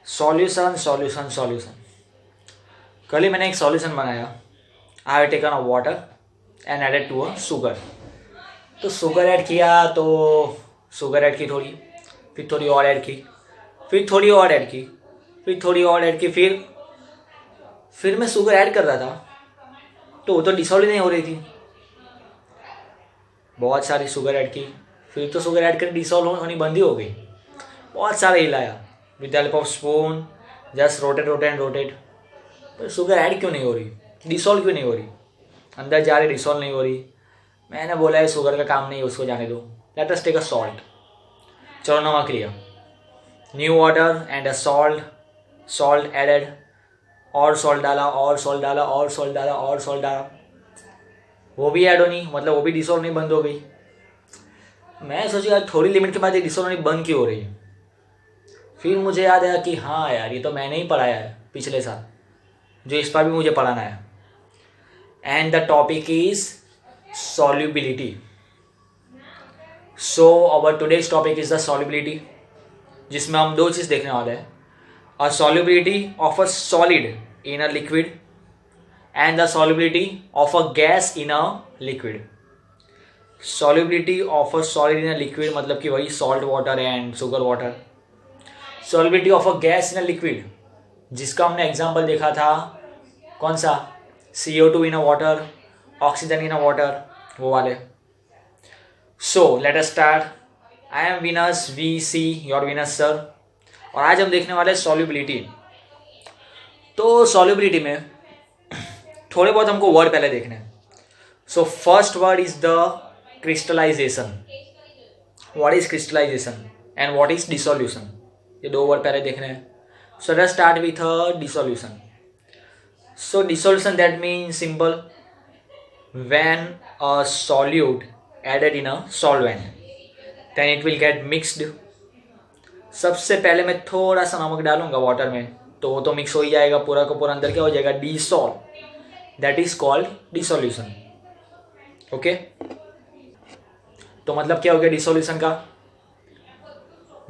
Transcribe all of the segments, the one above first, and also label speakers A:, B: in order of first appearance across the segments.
A: Solution solution solution. कल ही मैंने एक सॉल्यूशन बनाया। I have taken a water and added to a sugar. तो शुगर ऐड किया तो शुगर ऐड की थोड़ी, फिर थोड़ी और ऐड की, फिर थोड़ी और ऐड की, फिर थोड़ी और ऐड की, फिर मैं शुगर ऐड कर रहा था तो वो तो डिसॉल्व ही नहीं हो रही थी। बहुत सारी शुगर ऐड की, फिर तो शुगर ऐड कर डिसॉल्व होनी बंद ही हो गई। बहुत सारा हिलाया with help of spoon, just rotate rotate and rotate, पर शुगर ऐड क्यों नहीं हो रही, डिसॉल्व क्यों नहीं हो रही, अंदर जा रही डिसॉल्व नहीं हो रही। मैंने बोला है शुगर का काम नहीं, उसको जाने दो, let us take a salt. चलो नमक लिया, new water and a salt, salt added, और सॉल्ट डाला और सॉल्ट डाला और सॉल्ट डाला और सॉल्ट डाला, वो भी ऐड होनी, मतलब वो भी डिसॉल्व नहीं बंद हो गई। मैं सोचा थोड़ी लिमिट के बाद ये डिसॉल्व नहीं बंद क्यों हो रही है। फिर मुझे याद आया कि हाँ यार, ये तो मैंने ही पढ़ाया है पिछले साल, जो इस बार भी मुझे पढ़ाना है। And the topic is solubility. So our today's topic is the solubility, जिसमें हम दो चीज़ देखने वाले हैं, a solubility of a solid in a liquid and the solubility of a gas in a liquid. Solubility of a solid in a liquid मतलब कि वही salt water and sugar water. Solubility of a gas in a liquid, जिसका हमने example देखा था, कौन सा, CO2 in a water, oxygen in a water, वो वाले। So let us start. I am Venus VC, your Venus sir, और आज हम देखने वाले सॉल्युबिलिटी। तो सॉल्युबिलिटी में थोड़े बहुत हमको वर्ड पहले देखने हैं। So first word is the crystallization. What is crystallization and what is dissolution, ये दो वर्ड पहले देखने हैं। So let's start with dissolution. So dissolution that means simple, when a solute added in a solvent then it will get mixed. सबसे पहले मैं थोड़ा सा नमक डालूंगा वाटर में तो वो तो मिक्स हो ही जाएगा, पूरा का पूरा अंदर क्या हो जाएगा, dissolve. That is called dissolution. Okay, तो मतलब क्या हो गया डिसोल्यूशन का,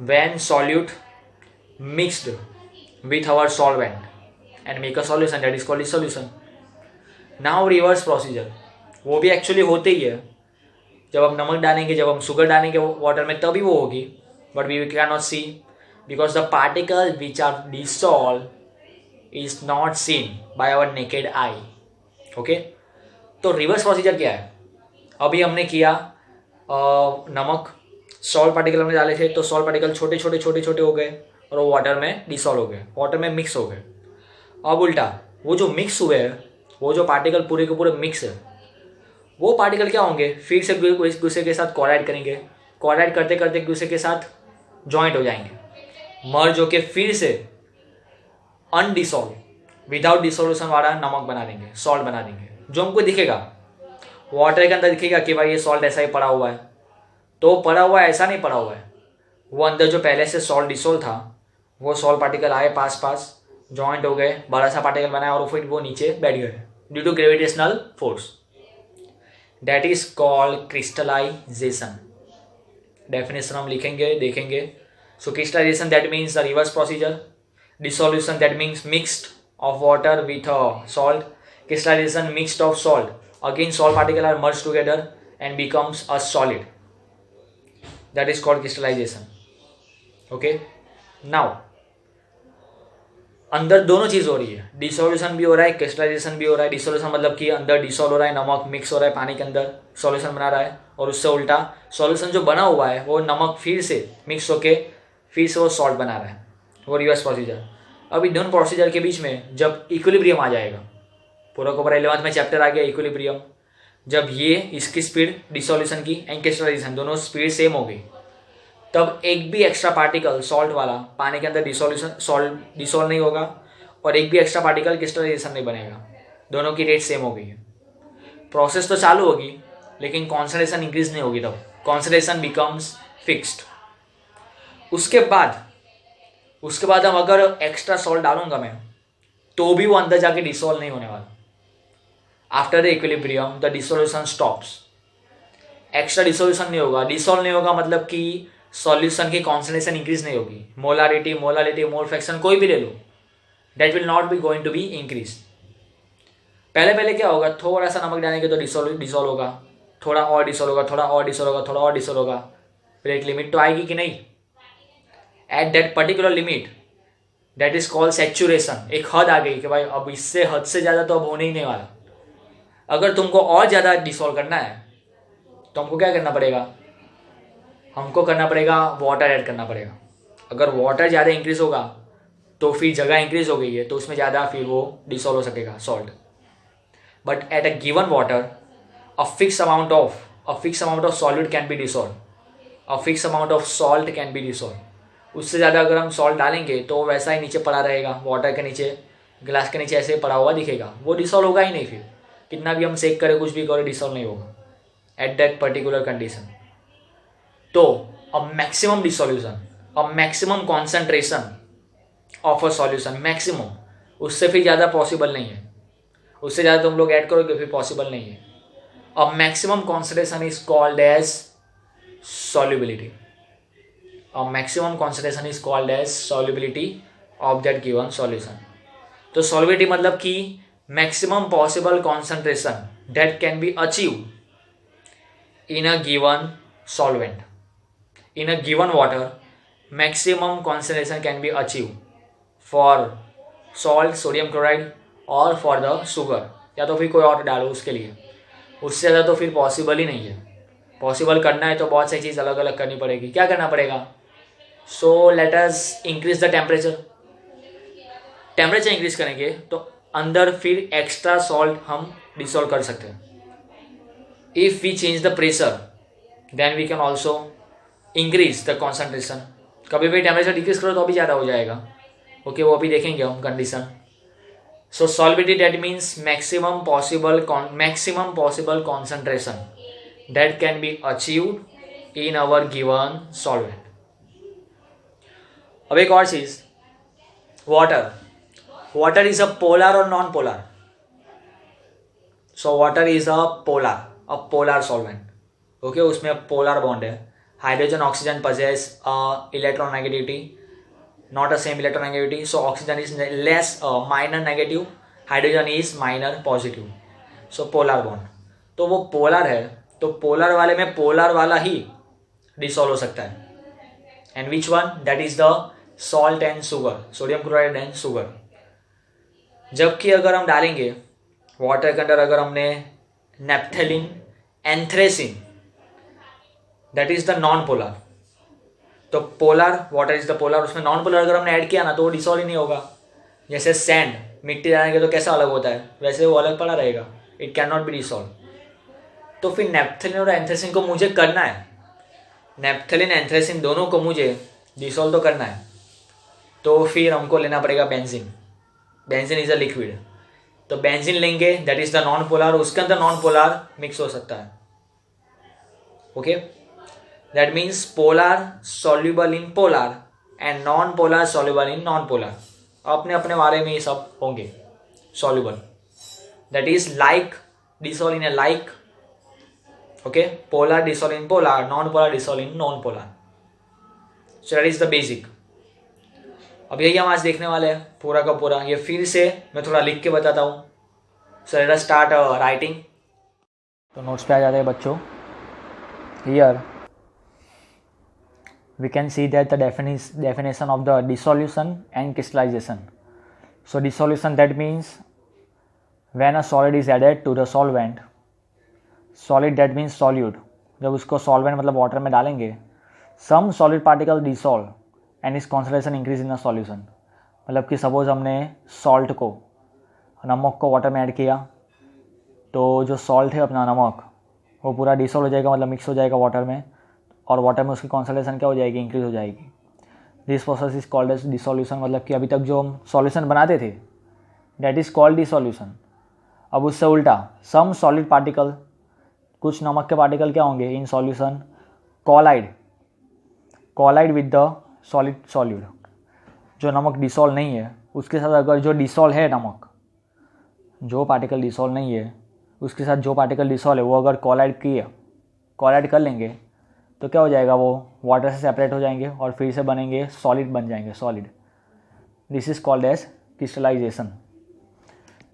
A: when solute mixed with our solvent and make a solution, that is called dissolution. now reverse procedure, वो भी एक्चुअली होते ही है। जब हम नमक डालेंगे, जब हम शुगर डालेंगे वाटर में, तभी वो होगी, but we can not see because the particle which are dissolve is not seen by our naked eye. Okay, तो रिवर्स प्रोसीजर क्या है, अभी हमने किया नमक, सॉल्ट पार्टिकल हमने डाले थे, तो सॉल्ट पार्टिकल छोटे छोटे छोटे छोटे हो गए और वो वाटर में डिसॉल्व हो गए, वाटर में मिक्स हो गए। अब उल्टा, वो जो मिक्स हुए हैं, वो जो पार्टिकल पूरे के पूरे मिक्स है, वो पार्टिकल क्या होंगे, फिर से एक दूसरे के साथ कोलाइड करेंगे, कोलाइड करते करते एक दूसरे के साथ जॉइंट हो जाएंगे, मर्ज होके फिर से अनडिसॉल्व विदाउट डिसोल्यूशन वाला नमक बना देंगे, सॉल्ट बना देंगे, जो हमको दिखेगा वाटर के अंदर दिखेगा कि भाई ये सॉल्ट ऐसा ही पड़ा हुआ है। तो पड़ा हुआ है ऐसा नहीं पड़ा हुआ है, वो अंदर जो पहले से सॉल्ट डिसोल्व था, वो सॉल्ट पार्टिकल आए पास पास, जॉइंट हो गए, बड़ा सा पार्टिकल बनाया और फिर वो नीचे बैठ गए due to gravitational force. That is called crystallization. Definition हम लिखेंगे, देखेंगे। So crystallization that means the reverse procedure. Dissolution that means mixed of water with salt. Crystallization mixed of salt. Again salt particle are merged together and becomes a solid. That is called crystallization. Okay. Now अंदर दोनों चीज़ हो रही है, dissolution भी हो रहा है, crystallisation भी हो रहा है। डिसोल्यूशन मतलब कि अंदर डिसॉल्व हो रहा है, नमक मिक्स हो रहा है पानी के अंदर, सॉल्यूशन बना रहा है, और उससे उल्टा सॉल्यूशन जो बना हुआ है वो नमक फिर से मिक्स होके फिर से वो सॉल्ट बना रहा है, वो रिवर्स प्रोसीजर। अब इन दोनों प्रोसीजर के बीच में जब इक्विलिब्रियम आ जाएगा, पूरा को पूरा 11th में चैप्टर आ गया इक्विलिब्रियम, जब ये इसकी स्पीड डिसोल्यूशन की एंड क्रिस्टलाइजेशन दोनों स्पीड सेम हो गई, तब एक भी एक्स्ट्रा पार्टिकल सॉल्ट वाला पानी के अंदर डिसॉल्व नहीं होगा और एक भी एक्स्ट्रा पार्टिकल क्रिस्टलाइजेशन नहीं बनेगा, दोनों की रेट सेम हो गई है। प्रोसेस तो चालू होगी लेकिन कॉन्संट्रेशन इंक्रीज नहीं होगी, तब कॉन्संट्रेशन बिकम्स फिक्स्ड। उसके बाद हम अगर एक्स्ट्रा सॉल्ट डालूंगा मैं, तो भी वो अंदर जाके डिसॉल्व नहीं होने वाला। After the equilibrium the dissolution stops, extra dissolution नहीं होगा। डिसॉल्व नहीं होगा मतलब कि सॉल्यूशन की कॉन्सेंट्रेशन इंक्रीज नहीं होगी। मोलारिटी, मोल फ्रैक्शन कोई भी ले लो, that will not be going to be increase. पहले क्या होगा, थोड़ा सा नमक डालेंगे तो डिसॉल्व होगा, थोड़ा और डिसॉल्व होगा, थोड़ा और डिसॉल्व होगा, फिर एक लिमिट तो आएगी कि नहीं। At that particular limit, that is called saturation. एक हद आ गई कि भाई अब इससे हद से ज़्यादा तो अब होने ही नहीं वाला। अगर तुमको और ज़्यादा डिसॉल्व करना है तो हमको क्या करना पड़ेगा, हमको करना पड़ेगा वाटर ऐड करना पड़ेगा। अगर वाटर ज़्यादा इंक्रीज होगा तो फिर जगह इंक्रीज हो गई है तो उसमें ज़्यादा फिर वो डिसॉल्व हो सकेगा salt. But at a given water a fixed amount of solid can be dissolved, a fixed amount of salt can be dissolved। उससे ज़्यादा अगर हम सॉल्ट डालेंगे तो वैसा ही नीचे पड़ा रहेगा, वाटर के नीचे, गिलास के नीचे ऐसे पड़ा हुआ दिखेगा, वो डिसॉल्व होगा ही नहीं। फिर कितना भी हम सेक करें, कुछ भी करें, डिसॉल्व नहीं होगा एट दैट पर्टिकुलर कंडीशन। तो a maximum dissolution, a maximum concentration of a solution, maximum, उससे फिर ज़्यादा पॉसिबल नहीं है। उससे ज़्यादा तुम लोग ऐड करोगे फिर पॉसिबल नहीं है। A maximum concentration is called as solubility. A maximum concentration is called as solubility of that given solution. तो solubility मतलब कि maximum possible concentration that can be achieved in a given solvent. In a given water, maximum concentration can be achieved for salt, sodium chloride or for the sugar, या तो फिर कोई और डालो उसके लिए। उससे ज़्यादा तो फिर पॉसिबल ही नहीं है। पॉसिबल करना है तो बहुत सारी चीज़ अलग अलग करनी पड़ेगी। क्या करना पड़ेगा, so let us increase the temperature. Temperature increase करेंगे तो अंदर फिर एक्स्ट्रा सॉल्ट हम डिसॉल्व कर सकते हैं। If we change the pressure then we can also increase the concentration. कभी भी टेम्परेचर डिक्रीज करो तो अभी ज़्यादा हो जाएगा। ओके, वो अभी देखेंगे हम condition. So solubility, that means maximum possible concentration that can be achieved in our given solvent. अब एक और चीज, water is a polar or non-polar? So water is a polar solvent. Okay, उसमें polar bond है। Hydrogen oxygen possess electronegativity, not a same electronegativity, so oxygen is less minor negative, hydrogen is minor positive, so polar bond। तो वो polar है तो polar वाले में polar वाला ही dissolve हो सकता है। And which one, that is the salt and sugar, sodium chloride and sugar. जबकि अगर हम डालेंगे वाटर के अंदर, अगर हमने naphthalene, anthracene, that is the non polar. तो polar, water is the polar, उसमें नॉन पोलर अगर हमने ऐड किया ना तो वो डिसॉल्व ही नहीं होगा। जैसे सैंड, मिट्टी डालेंगे तो कैसा अलग होता है, वैसे वो अलग पड़ा रहेगा, it can not be dissolve. तो फिर नेप्थेलिन और एंथ्रेसिन को मुझे करना है, नेप्थेलिन एंथ्रेसिन दोनों को मुझे डिसॉल्व तो करना है, तो फिर हमको लेना पड़ेगा benzene. Benzene is a liquid, तो बेंजीन लेंगे, that is the non polar, उसके अंदर नॉन पोलर मिक्स हो सकता है। Okay, that means polar soluble in polar and non-polar soluble in non-polar। अपने अपने बारे में ये सब होंगे soluble, that is like dissolve in a like, okay, polar dissolve in polar, non-polar dissolve in non-polar, so that is the basic। अब यही हम आज देखने वाले हैं पूरा का पूरा। ये फिर से मैं थोड़ा लिख के बताता हूँ। so let us start writing। तो नोट्स पे आ जाते हैं बच्चों। here we can see that the definition of the dissolution and crystallization। So dissolution, that means when a solid is added to the solvent, solid that means solute, जब उसको solvent मतलब water में डालेंगे, some solid particle dissolve and its concentration increase in the solution। मतलब कि suppose हमने salt को, नमक को वाटर में ऐड किया तो जो सॉल्ट है अपना नमक वो पूरा डिसॉल्व हो जाएगा, मतलब मिक्स हो जाएगा वाटर में, और वाटर में उसकी कॉन्सेंट्रेशन क्या हो जाएगी, इंक्रीज हो जाएगी। This process is called as dissolution. मतलब कि अभी तक जो हम सॉल्यूशन बनाते थे दैट इज़ कॉल्ड डिसोल्यूशन। अब उससे उल्टा सम सॉलिड पार्टिकल, कुछ नमक के पार्टिकल क्या होंगे in solution, colloid with the solid solute. जो नमक डिसॉल्व नहीं है उसके साथ अगर जो डिसॉल्व है नमक, जो पार्टिकल डिसॉल्व नहीं है उसके साथ जो पार्टिकल डिसॉल्व है वो अगर कॉलाइड कर लेंगे तो क्या हो जाएगा, वो वाटर से सेपरेट हो जाएंगे और फिर से बनेंगे सॉलिड, बन जाएंगे solid. This is called as crystallisation.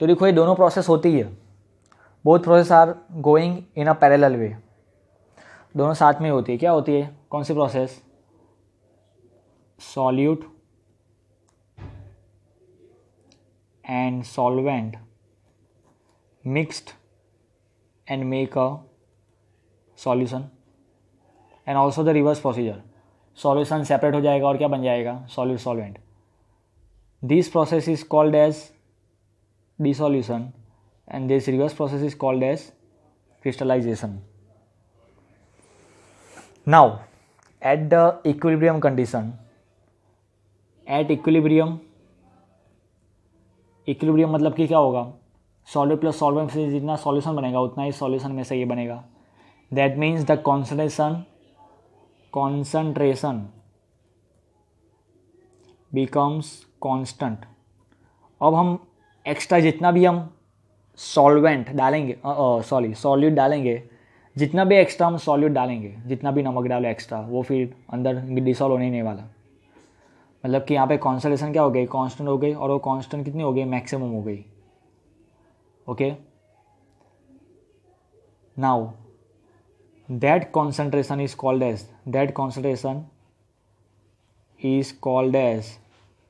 A: तो देखो ये दोनों प्रोसेस होती है, both process are going in a parallel way, दोनों साथ में होती है। क्या होती है, कौन सी process, solute and solvent mixed and make a solution, and also the reverse procedure, solution separate हो जाएगा और क्या बन जाएगा, solute solvent. This process is called as dissolution and this reverse process is called as crystallization. Now at the equilibrium condition, at equilibrium मतलब कि क्या होगा, सॉलिड प्लस सॉल्वेंट से जितना सॉल्यूशन बनेगा उतना ही सॉल्यूशन में से ये बनेगा। That means the concentration becomes constant। अब हम एक्स्ट्रा जितना भी हम सॉल्वेंट डालेंगे, सॉल्यूट डालेंगे, जितना भी एक्स्ट्रा हम सॉल्यूट डालेंगे, जितना भी नमक डालो एक्स्ट्रा, वो फिर अंदर डिसॉल्व होने ही नहीं वाला। मतलब कि यहाँ पे कॉन्सेंट्रेशन क्या हो गई, कांस्टेंट हो गई, और वो कांस्टेंट कितनी हो गई, मैक्सिमम हो गई। Okay, now that concentration is called as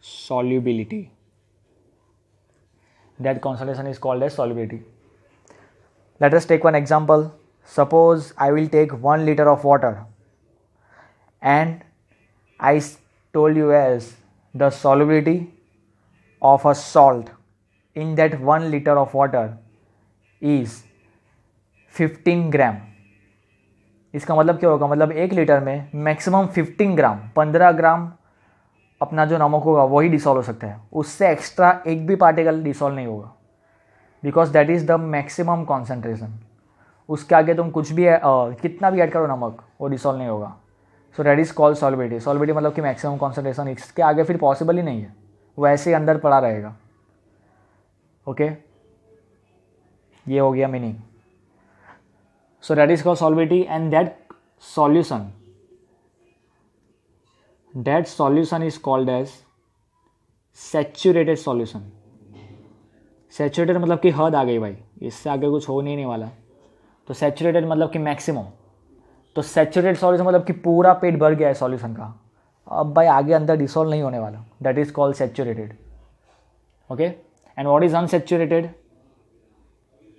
A: solubility। That concentration is called as solubility. Let us take one example. Suppose I will take 1 liter of water and I told you as the solubility of a salt in that 1 liter of water is 15 ग्राम। इसका मतलब क्या होगा, मतलब 1 litre में maximum 15 ग्राम, 15 ग्राम अपना जो नमक होगा वही डिसॉल्व हो सकता है, उससे एक्स्ट्रा एक भी पार्टिकल डिसॉल्व नहीं होगा, because that is the maximum concentration. उसके आगे तुम कुछ भी कितना भी ऐड करो नमक, वो डिसॉल्व नहीं होगा। सो that is called solubility. Solubility मतलब कि मैक्सिमम कॉन्सेंट्रेशन, इसके आगे फिर पॉसिबल ही नहीं है, वो ऐसे ही अंदर पड़ा रहेगा। ओके, ये हो गया meaning. So that is called solubility and that solution is called as saturated solution। Saturated मतलब कि हद आ गई भाई, इससे आगे कुछ हो नहीं वाला। तो सैचुरेटेड मतलब कि मैक्सिमम। तो सैचुरेटेड सॉल्यूशन मतलब कि पूरा पेट भर गया है सॉल्यूशन का, अब भाई आगे अंदर डिसॉल्व नहीं होने वाला। That is called saturated. Okay, and what is unsaturated?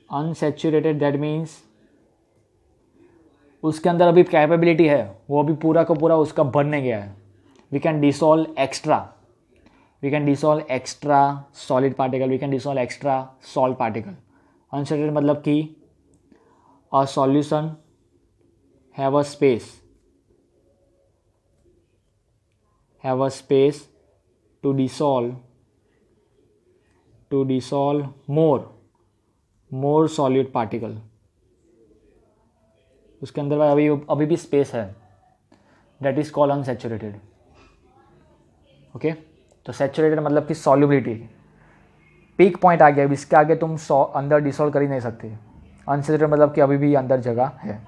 A: Unsaturated that means उसके अंदर अभी कैपेबिलिटी है, वो अभी पूरा का पूरा उसका भर नहीं गया है। we can dissolve extra solid particle, we can dissolve extra salt particle। unsaturated मतलब कि a solution have a space to dissolve more solid particle। उसके अंदर भाई अभी भी स्पेस है, that is called unsaturated. Okay, तो सैचुरेटेड मतलब कि सॉल्युबिलिटी पीक पॉइंट आ गया, इसके आगे तुम अंदर डिसॉल्व कर ही नहीं सकते। अनसैचुरेटेड मतलब कि अभी भी अंदर जगह है।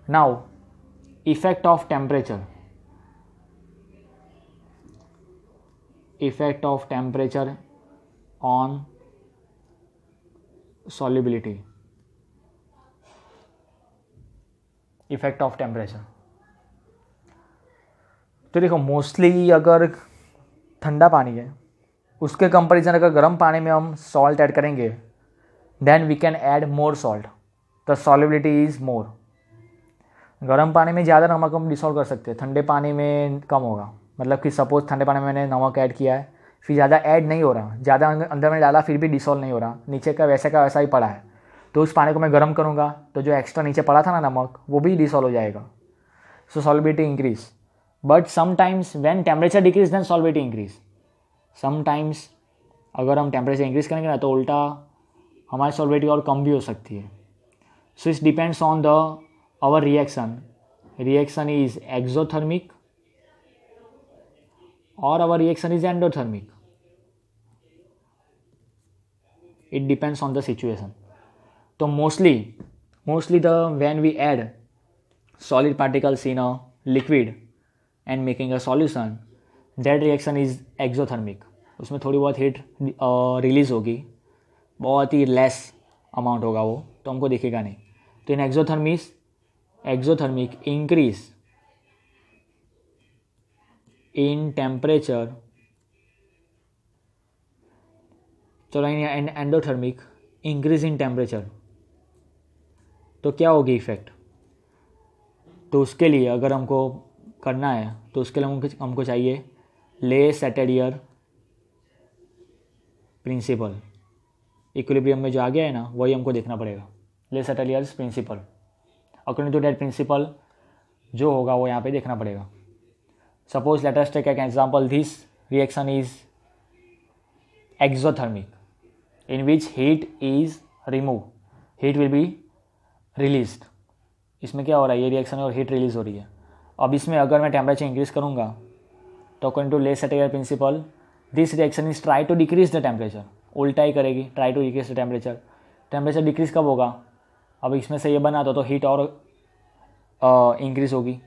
A: Now effect of temperature on solubility. Effect of temperature, तो देखो मोस्टली अगर ठंडा पानी है उसके कंपैरिजन अगर गर्म पानी में हम सॉल्ट ऐड करेंगे, then we can add more salt, the solubility is more. गर्म पानी में ज़्यादा नमक हम डिसॉल्व कर सकते हैं, ठंडे पानी में कम होगा। मतलब कि सपोज ठंडे पानी में मैंने नमक ऐड किया है, फिर ज़्यादा ऐड नहीं हो रहा, ज़्यादा अंदर में डाला फिर भी डिसॉल्व नहीं हो रहा, नीचे का वैसा ही पड़ा है, तो उस पानी को मैं गर्म करूँगा तो जो एक्स्ट्रा नीचे पड़ा था ना नमक, वो भी डिसॉल्व हो जाएगा। So solubility increase, but sometimes when temperature decrease then solubility increase. Sometimes अगर हम टेम्परेचर इंक्रीज करेंगे ना तो उल्टा हमारी सॉल्युबिलिटी और कम भी हो सकती है। So it's depends on the our reaction is exothermic और our reaction is endothermic. It depends on the situation. तो mostly the when we add solid particles in a liquid and making a solution, that reaction is exothermic. उसमें थोड़ी बहुत heat release होगी, बहुत ही less amount होगा वो, तो हमको दिखेगा नहीं. तो इन एक्सोथर्मिक इंक्रीज इन टेम्परेचर, चलो इन एंडोथर्मिक इंक्रीज इन टेम्परेचर. तो क्या होगी इफेक्ट? तो उसके लिए अगर हमको करना है तो उसके लिए हमको चाहिए ले सैटेलियर प्रिंसिपल. इक्विलिब्रियम में जो आ गया है ना, वही हमको देखना पड़ेगा. Le Chatelier's principle, according to that principle जो होगा वो यहाँ पे देखना पड़ेगा. Suppose let us take an example, this reaction is exothermic in which heat is remove, heat will be released. इसमें क्या हो रहा है, ये रिएक्शन है और हीट रिलीज हो रही है. अब इसमें अगर मैं टेम्परेचर इंक्रीज करूँगा तो according to Le Chatelier principle this reaction is try to decrease the temperature. उल्टा ही करेगी, try to decrease the temperature. Temperature decrease कब होगा? अब इसमें से ये बना तो हीट और इंक्रीज होगी,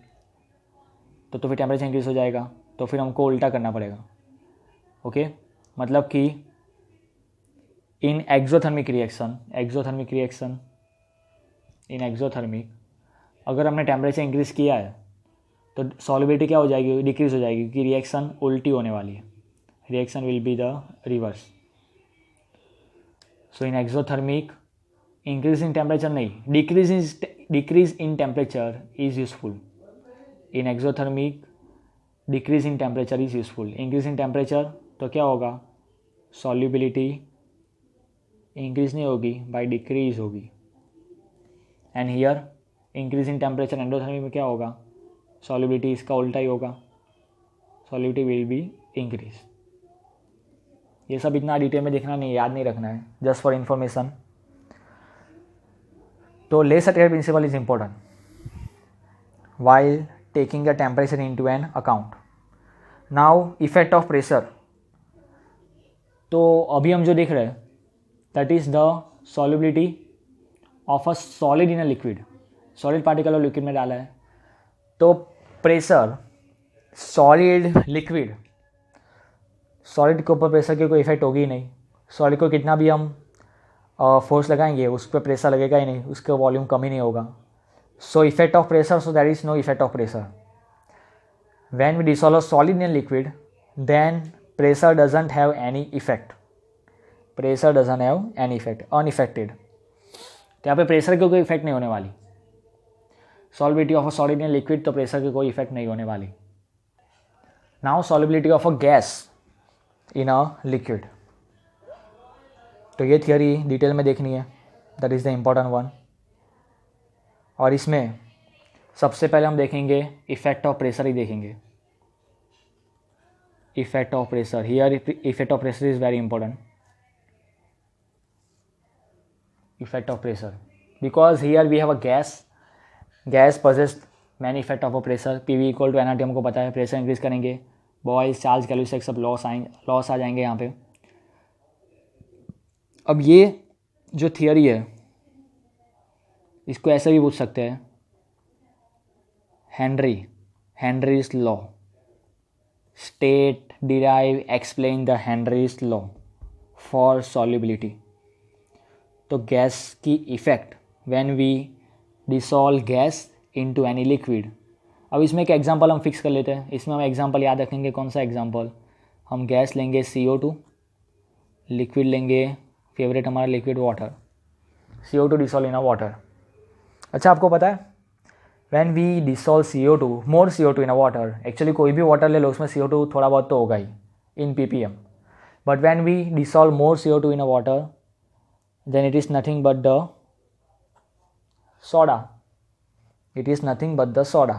A: तो फिर टेम्परेचर इंक्रीज हो जाएगा. तो फिर हमको उल्टा करना पड़ेगा. ओके, मतलब कि इन एक्सोथर्मिक रिएक्शन अगर हमने टेम्परेचर इंक्रीज किया है तो सॉल्युबिलिटी क्या हो जाएगी, डिक्रीज हो जाएगी, क्योंकि रिएक्शन उल्टी होने वाली है. Reaction will be the reverse. So in exothermic increase in temperature नहीं, decrease in temperature is useful. In exothermic decrease in temperature is useful. Increase in temperature तो क्या होगा, सॉल्युबिलिटी इंक्रीज नहीं होगी, बाय डिक्रीज होगी. And here increase in temperature endothermic में क्या होगा, सॉल्युबिलिटी इसका उल्टा ही होगा, सॉल्युबिलिटी विल बी इंक्रीज. ये सब इतना डिटेल में देखना नहीं, याद नहीं रखना है, जस्ट फॉर इंफॉर्मेशन. तो Le Chatelier principle is important while taking the temperature into an account. Now effect of pressure. तो अभी हम जो देख रहे हैं that is the solubility of a solid in a liquid. Solid particle और liquid में डाला है. तो प्रेशर सॉलिड लिक्विड, सॉलिड के ऊपर प्रेशर की कोई इफेक्ट होगी ही नहीं. सॉलिड को कितना भी हम फोर्स लगाएंगे उस पर प्रेशर लगेगा ही नहीं, उसका वॉल्यूम कम ही नहीं होगा. So effect of pressure, so there is no effect of pressure. When we dissolve a solid in a liquid, then pressure doesn't have any effect. Pressure doesn't have any effect, unaffected. तो यहाँ पे pressure की कोई effect नहीं होने वाली. Solubility of a solid in liquid, तो pressure की कोई इफेक्ट नहीं होने वाली. Now solubility of a gas in a liquid. तो ये थियोरी डिटेल में देखनी है, that is the important one. और इसमें सबसे पहले हम देखेंगे इफेक्ट ऑफ प्रेशर ही देखेंगे. Effect of pressure, here effect of pressure is very important. Effect of pressure because here we have a gas possessed many effect of a pressure. PV equal to nRT हमको पता है. Pressure increase करेंगे, Boyle's Charles कैलोरी सब laws आ जाएंगे यहाँ पे. अब ये जो थियोरी है इसको ऐसे भी पूछ सकते हैं, Henry's law. State, derive, explain the Henry's law for solubility. तो गैस की effect when we dissolve gas into any liquid. अब इसमें एक एग्जांपल हम फिक्स कर लेते हैं. इसमें हम एग्जांपल याद रखेंगे. कौन सा एग्जांपल? हम गैस लेंगे CO2, लिक्विड लेंगे, फेवरेट हमारा liquid water. CO2 dissolve in a water. अच्छा, आपको पता है when we dissolve CO2, more CO2 in a water, actually कोई भी वाटर ले लो उसमें CO2 थोड़ा बहुत तो होगा ही in ppm, but when we dissolve more CO2 in a water then it is nothing but the soda. It is nothing but the soda.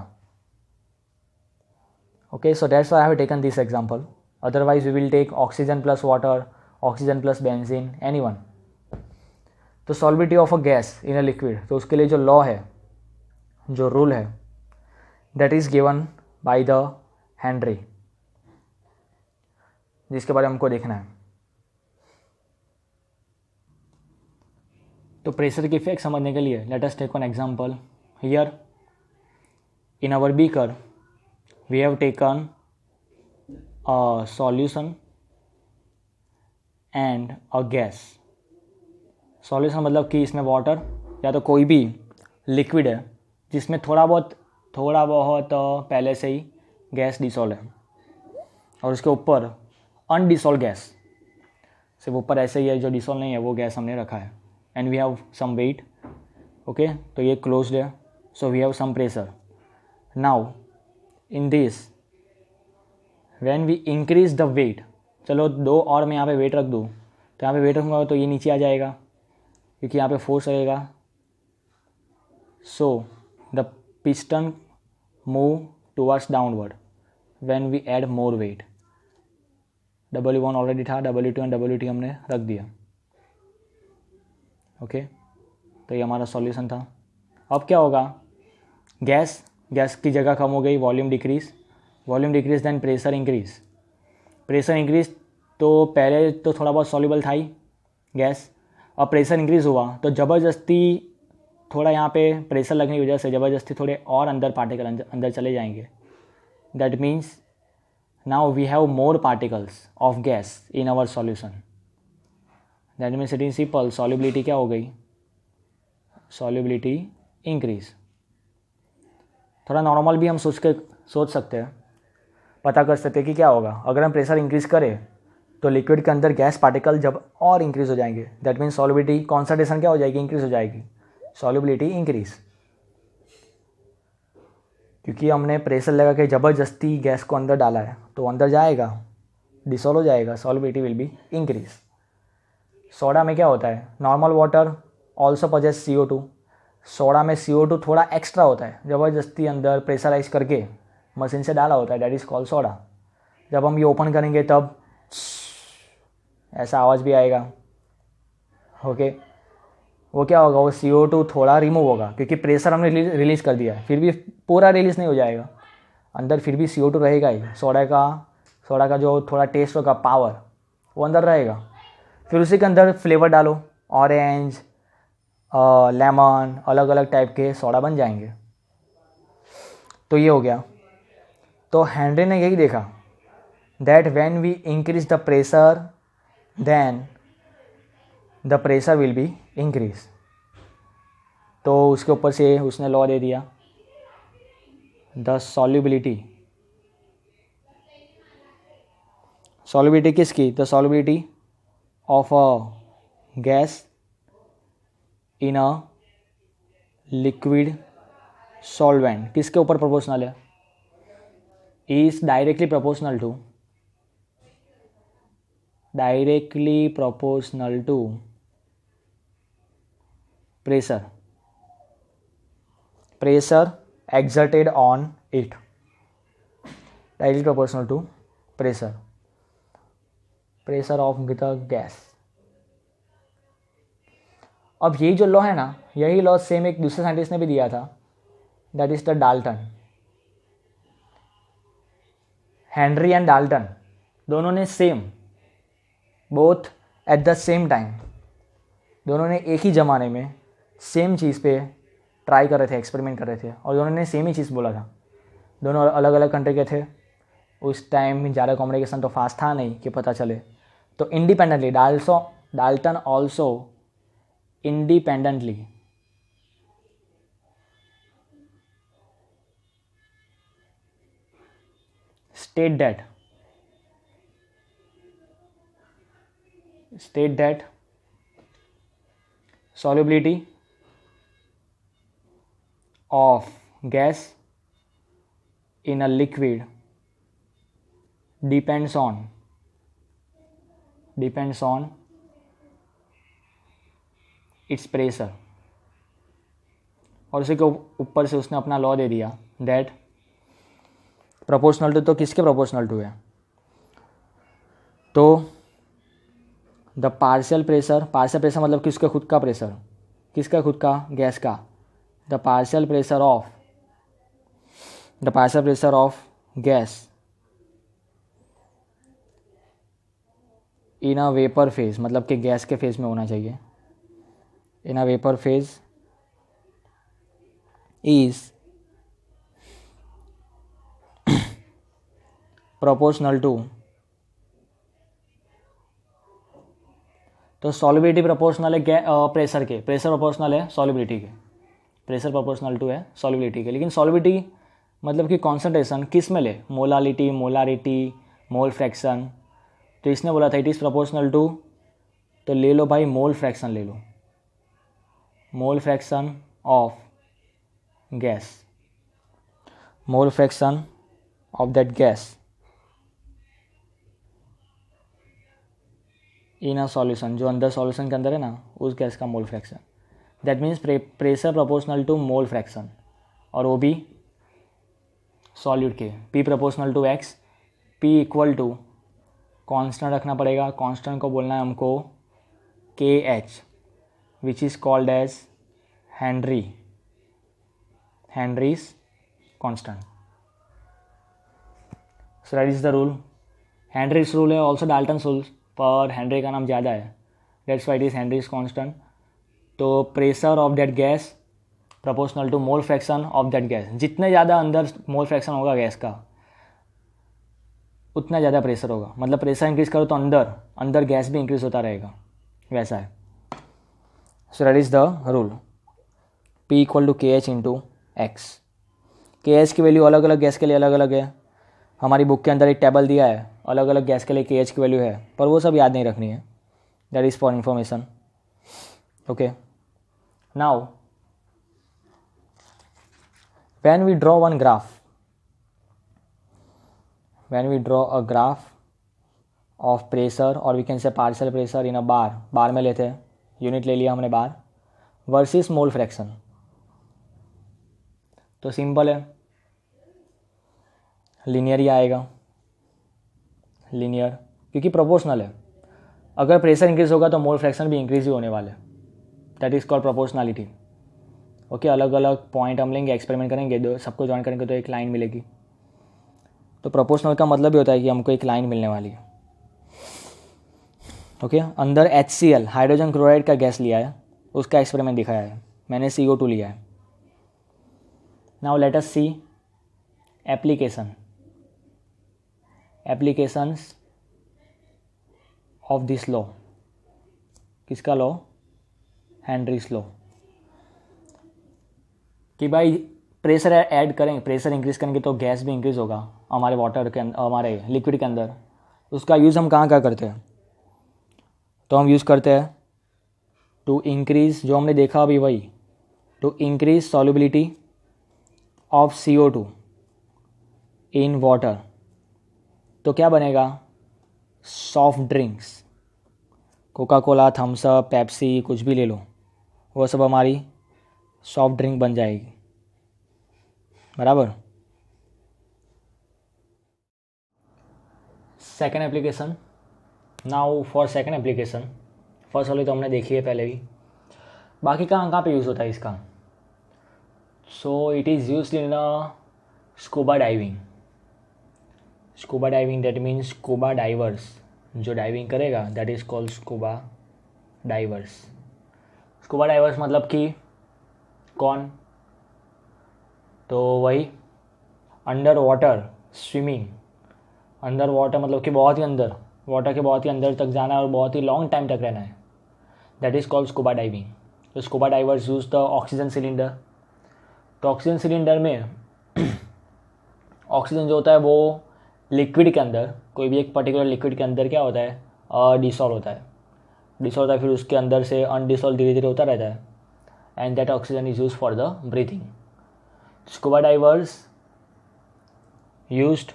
A: Okay, so that's why I have taken this example. Otherwise we will take oxygen plus water, oxygen plus benzene, anyone. तो solubility of a gas in a liquid, तो उसके लिए जो law है, जो rule है, that is given by the Henry, जिसके बारे में हमको देखना है. तो प्रेशर की इफेक्ट समझने के लिए let us take one example. Here in our beaker we have taken a solution and a gas. Solution मतलब कि इसमें वाटर या तो कोई भी लिक्विड है जिसमें थोड़ा बहुत पहले से ही गैस डिसॉल्व है, और उसके ऊपर अनडिसॉल्व गैस, सिर्फ ऊपर ऐसे ही है, जो डिसॉल्व नहीं है वो गैस हमने रखा है. And we have some weight. Okay, तो ये क्लोज्ड है, so we have some pressure. Now in this when we increase the weight, चलो दो और मैं यहाँ पे वेट रख दूँ, तो यहाँ पे वेट रखूँगा तो ये नीचे आ जाएगा क्योंकि यहाँ पे फोर्स रहेगा. So the piston move towards downward when we add more weight. W1 already था, W2 एंड WT हमने रख दिया. ओके, तो ये हमारा सॉल्यूशन था. अब क्या होगा, गैस की जगह कम हो गई, volume decrease then pressure increase. तो पहले तो थोड़ा बहुत सॉल्युबल था ही गैस, अब प्रेशर इंक्रीज़ हुआ तो ज़बरदस्ती थोड़ा यहाँ पे प्रेशर लगने की वजह से ज़बरदस्ती थोड़े और अंदर पार्टिकल अंदर चले जाएंगे. That means now we have more particles of gas in our solution. That means it is simple, solubility क्या हो गई, सॉल्युबिलिटी इंक्रीज. थोड़ा नॉर्मल भी हम सोच सकते हैं, पता कर सकते हैं कि क्या होगा अगर हम प्रेशर इंक्रीज़ करें तो लिक्विड के अंदर गैस पार्टिकल जब और इंक्रीज़ हो जाएंगे. दैट मीन्स सॉल्युबिलिटी कॉन्सनट्रेशन क्या हो जाएगी, इंक्रीज़ हो जाएगी, सॉल्युबिलिटी इंक्रीज. क्योंकि हमने प्रेशर लगा के ज़बरदस्ती गैस को अंदर डाला है तो अंदर जाएगा, डिसॉल्व हो जाएगा, solubility will be increase. Soda में क्या होता है, normal water also possess CO2. Soda में CO2 थोड़ा एक्स्ट्रा होता है, ज़बरदस्ती अंदर प्रेशराइज करके मशीन से डाला होता है, दैट इज़ कॉल्ड सोडा. जब हम ये ओपन करेंगे तब ऐसा आवाज़ भी आएगा. ओके, वो क्या होगा, वो CO2 थोड़ा रिमूव होगा क्योंकि प्रेशर हमने रिलीज़ कर दिया है, फिर भी पूरा रिलीज़ नहीं हो जाएगा, अंदर फिर भी CO2 रहेगा ही. सोडा का जो थोड़ा टेस्ट होगा, पावर, वो अंदर रहेगा. फिर उसी के अंदर फ्लेवर डालो, ऑरेंज, लेमन, अलग अलग टाइप के सोडा बन जाएंगे. तो ये हो गया. तो हेनरी ने यही देखा, that when we increase the pressure then the pressure will be increase. तो उसके ऊपर से उसने लॉ दे दिया, द सॉल्युबिलिटी किसकी, the solubility of a gas in a liquid solvent किसके ऊपर प्रोपोर्शनल है, is directly proportional to pressure exerted on it, directly proportional to pressure of the gas. अब ये जो लॉ है ना, यही लॉ सेम एक दूसरे साइंटिस्ट ने भी दिया था, that is the Dalton. Henry and Dalton दोनों ने same, both at the same time, दोनों ने एक ही ज़माने में सेम चीज़ पे ट्राई कर रहे थे, एक्सपेरिमेंट कर रहे थे, और दोनों ने सेम ही चीज़ बोला था. दोनों अलग अलग कंट्री के थे, उस टाइम ज़्यादा कम्युनिकेशन तो फास्ट था नहीं कि पता चले. तो independently Dalton also independently state that solubility of gas in a liquid depends on its pressure. और उसी के ऊपर से उसने अपना लॉ दे दिया, दैट प्रोपोर्शनल टू, तो किसके प्रोपोर्शनल टू है, तो द पार्शियल प्रेशर मतलब किसका खुद का प्रेशर, किसका खुद का, गैस का. The partial pressure of gas in a vapour phase, मतलब कि गैस के फेज में होना चाहिए, in a vapour phase is proportional to, तो सॉल्युबिलिटी प्रोपोर्शनल है प्रेशर के, प्रेशर प्रोपोर्शनल है सॉल्युबिलिटी के, प्रेशर प्रोपोर्शनल टू है सॉल्युबिलिटी के। लेकिन सॉल्युबिलिटी मतलब कि कॉन्सेंट्रेशन किस में ले, मोलालिटी, मोलारिटी, मोल फ्रैक्शन। तो इसने बोला था इट इज़ प्रोपोर्शनल टू, तो ले लो भाई मोल फ्रैक्शन ले लो, mole fraction of gas, mole fraction of that gas in a solution, जो अंदर सॉल्यूशन के अंदर है ना उस गैस का mole fraction. That means pressure proportional to mole fraction, और वो भी सॉल्यूट के। P proportional to X, P equal to constant रखना पड़ेगा, कांस्टेंट को बोलना है हमको K H, which is called as Henry's constant. So that is the rule, Henry's rule है, ऑल्सो डाल्टन्स रूल, पर हेनरी का नाम ज़्यादा है, that's why it is Henry's constant. तो pressure of that gas proportional to mole fraction of that gas, जितने ज़्यादा अंदर मोल फ्रैक्शन होगा गैस का उतना ज़्यादा प्रेशर होगा। मतलब प्रेशर इंक्रीज करो तो अंदर अंदर गैस भी इंक्रीज होता रहेगा, वैसा है। So that is the rule, P equal to K H into x. K H की वैल्यू अलग अलग गैस के लिए अलग अलग है, हमारी बुक के अंदर एक टेबल दिया है, अलग अलग गैस के लिए के एच की वैल्यू है, पर वो सब याद नहीं रखनी है, that is for information. Okay, now when we draw one graph, when we draw a graph of pressure or we can say partial pressure in a बार में लेते हैं, यूनिट ले लिया हमने बार, वर्सेस मोल फ्रैक्शन, तो सिंपल है, linear ही आएगा, linear, क्योंकि प्रोपोर्शनल है। अगर प्रेशर इंक्रीज होगा तो मोल फ्रैक्शन भी इंक्रीज ही होने वाले, that is called proportionality. Okay, अलग अलग पॉइंट हम लेंगे, एक्सपेरिमेंट करेंगे, दो सबको ज्वाइन करेंगे तो एक लाइन मिलेगी। तो प्रोपोर्शनल का मतलब भी होता है कि हमको एक लाइन मिलने वाली है। ओके, अंदर HCl हाइड्रोजन क्लोराइड का गैस लिया है, उसका एक्सपेरिमेंट दिखाया है, मैंने CO2 लिया है। Now let us see applications of this law. किसका लॉ? हेनरीज लॉ, कि भाई प्रेशर ऐड करेंगे, प्रेशर इंक्रीज करेंगे तो गैस भी इंक्रीज होगा हमारे वाटर के अंदर, हमारे लिक्विड के अंदर। उसका यूज़ हम कहाँ करते हैं? तो हम यूज़ करते हैं टू इंक्रीज, जो हमने देखा अभी वही, to increase solubility of CO2 in water. तो क्या बनेगा? Soft drinks, Coca Cola, Thums Up, Pepsi, कुछ भी ले लो, वो सब हमारी सॉफ्ट ड्रिंक बन जाएगी, बराबर। Second application, now for second application, first वाली तो हमने देखी है पहले भी, बाकी कहाँ पे यूज़ होता है इसका? So it is used in scuba diving. Scuba diving that means scuba divers, जो डाइविंग करेगा that is called scuba divers. Scuba divers मतलब कि कौन? तो वही under water swimming, under water मतलब कि बहुत ही अंदर, वाटर के बहुत ही अंदर तक जाना है और बहुत ही लॉन्ग टाइम तक रहना है, that is called scuba diving. तो scuba divers use the oxygen cylinder. तो ऑक्सीजन सिलेंडर में ऑक्सीजन जो होता है वो लिक्विड के अंदर, कोई भी एक पर्टिकुलर लिक्विड के अंदर क्या होता है? डिसॉल्व होता है, डिसॉल्व होता है, फिर उसके अंदर से अनडिसॉल्व धीरे धीरे होता रहता है, and that oxygen is use for the breathing. Scuba divers used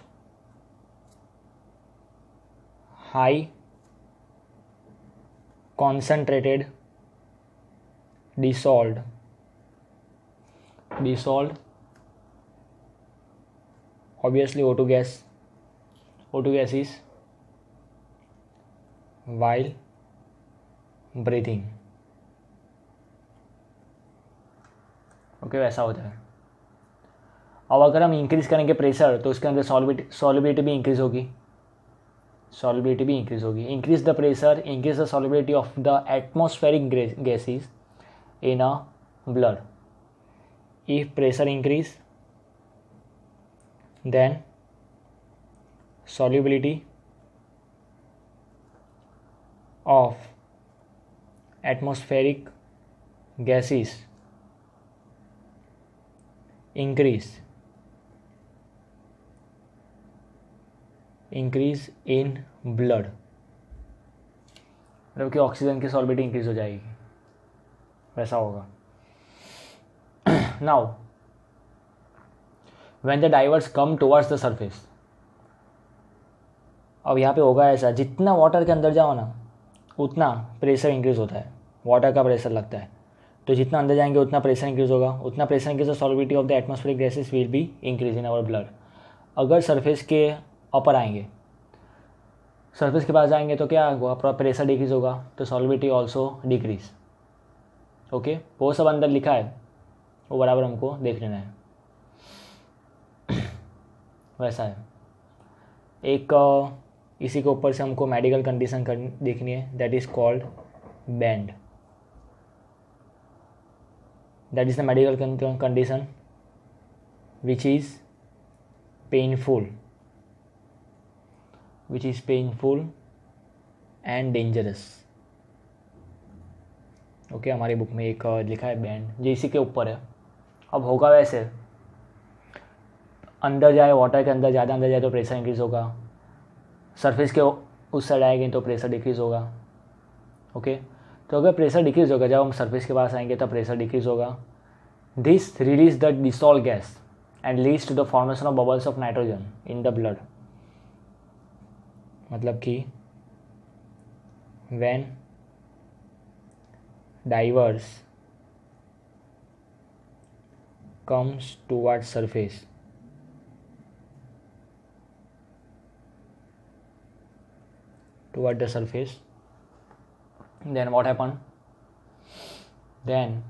A: high concentrated dissolved obviously O2 gas is while breathing। Okay, वैसा होता है। अब अगर हम इंक्रीज करेंगे प्रेशर तो उसके अंदर सॉल्युबिलिटी भी इंक्रीज होगी, increase the pressure, increase the solubility of the atmospheric gases in a blood. If pressure increase then solubility of atmospheric gases increase in blood, मतलब कि ऑक्सीजन की सॉल्बिलिटी इंक्रीज हो जाएगी, वैसा होगा. Now when the diverse come towards the surface, अब यहाँ पे होगा ऐसा, जितना वाटर के अंदर जाओ ना उतना प्रेशर इंक्रीज होता है, वाटर का प्रेशर लगता है, तो जितना अंदर जाएंगे उतना प्रेशर इंक्रीज होगा, उतना pressure increase, solubility of the atmospheric gases will be increase in our blood. अगर सरफेस के अपर आएंगे, सरफेस के पास जाएंगे तो क्या होगा, प्रेशर डिक्रीज होगा, तो सॉल्बिलिटी ऑल्सो डिक्रीज. ओके, वो सब अंदर लिखा है, वो बराबर हमको देख लेना है. वैसा है. एक इसी के ऊपर से हमको मेडिकल कंडीशन देखनी है, that is called band. That is the medical condition which is painful and dangerous. Okay, हमारी बुक में एक लिखा है बैंड, जो इसी के ऊपर है. अब होगा वैसे, अंदर जाए, वाटर के अंदर ज़्यादा अंदर जाए तो प्रेशर इंक्रीज होगा, सरफेस के उस साइड आएंगे तो प्रेशर डिक्रीज होगा. ओके, तो अगर प्रेशर डिक्रीज होगा, जब हम सरफेस के पास आएंगे तब प्रेशर डिक्रीज होगा. This release the dissolve gas and leads to the formation of bubbles of nitrogen in the blood. मतलब कि when divers comes towards surface, then what happen, then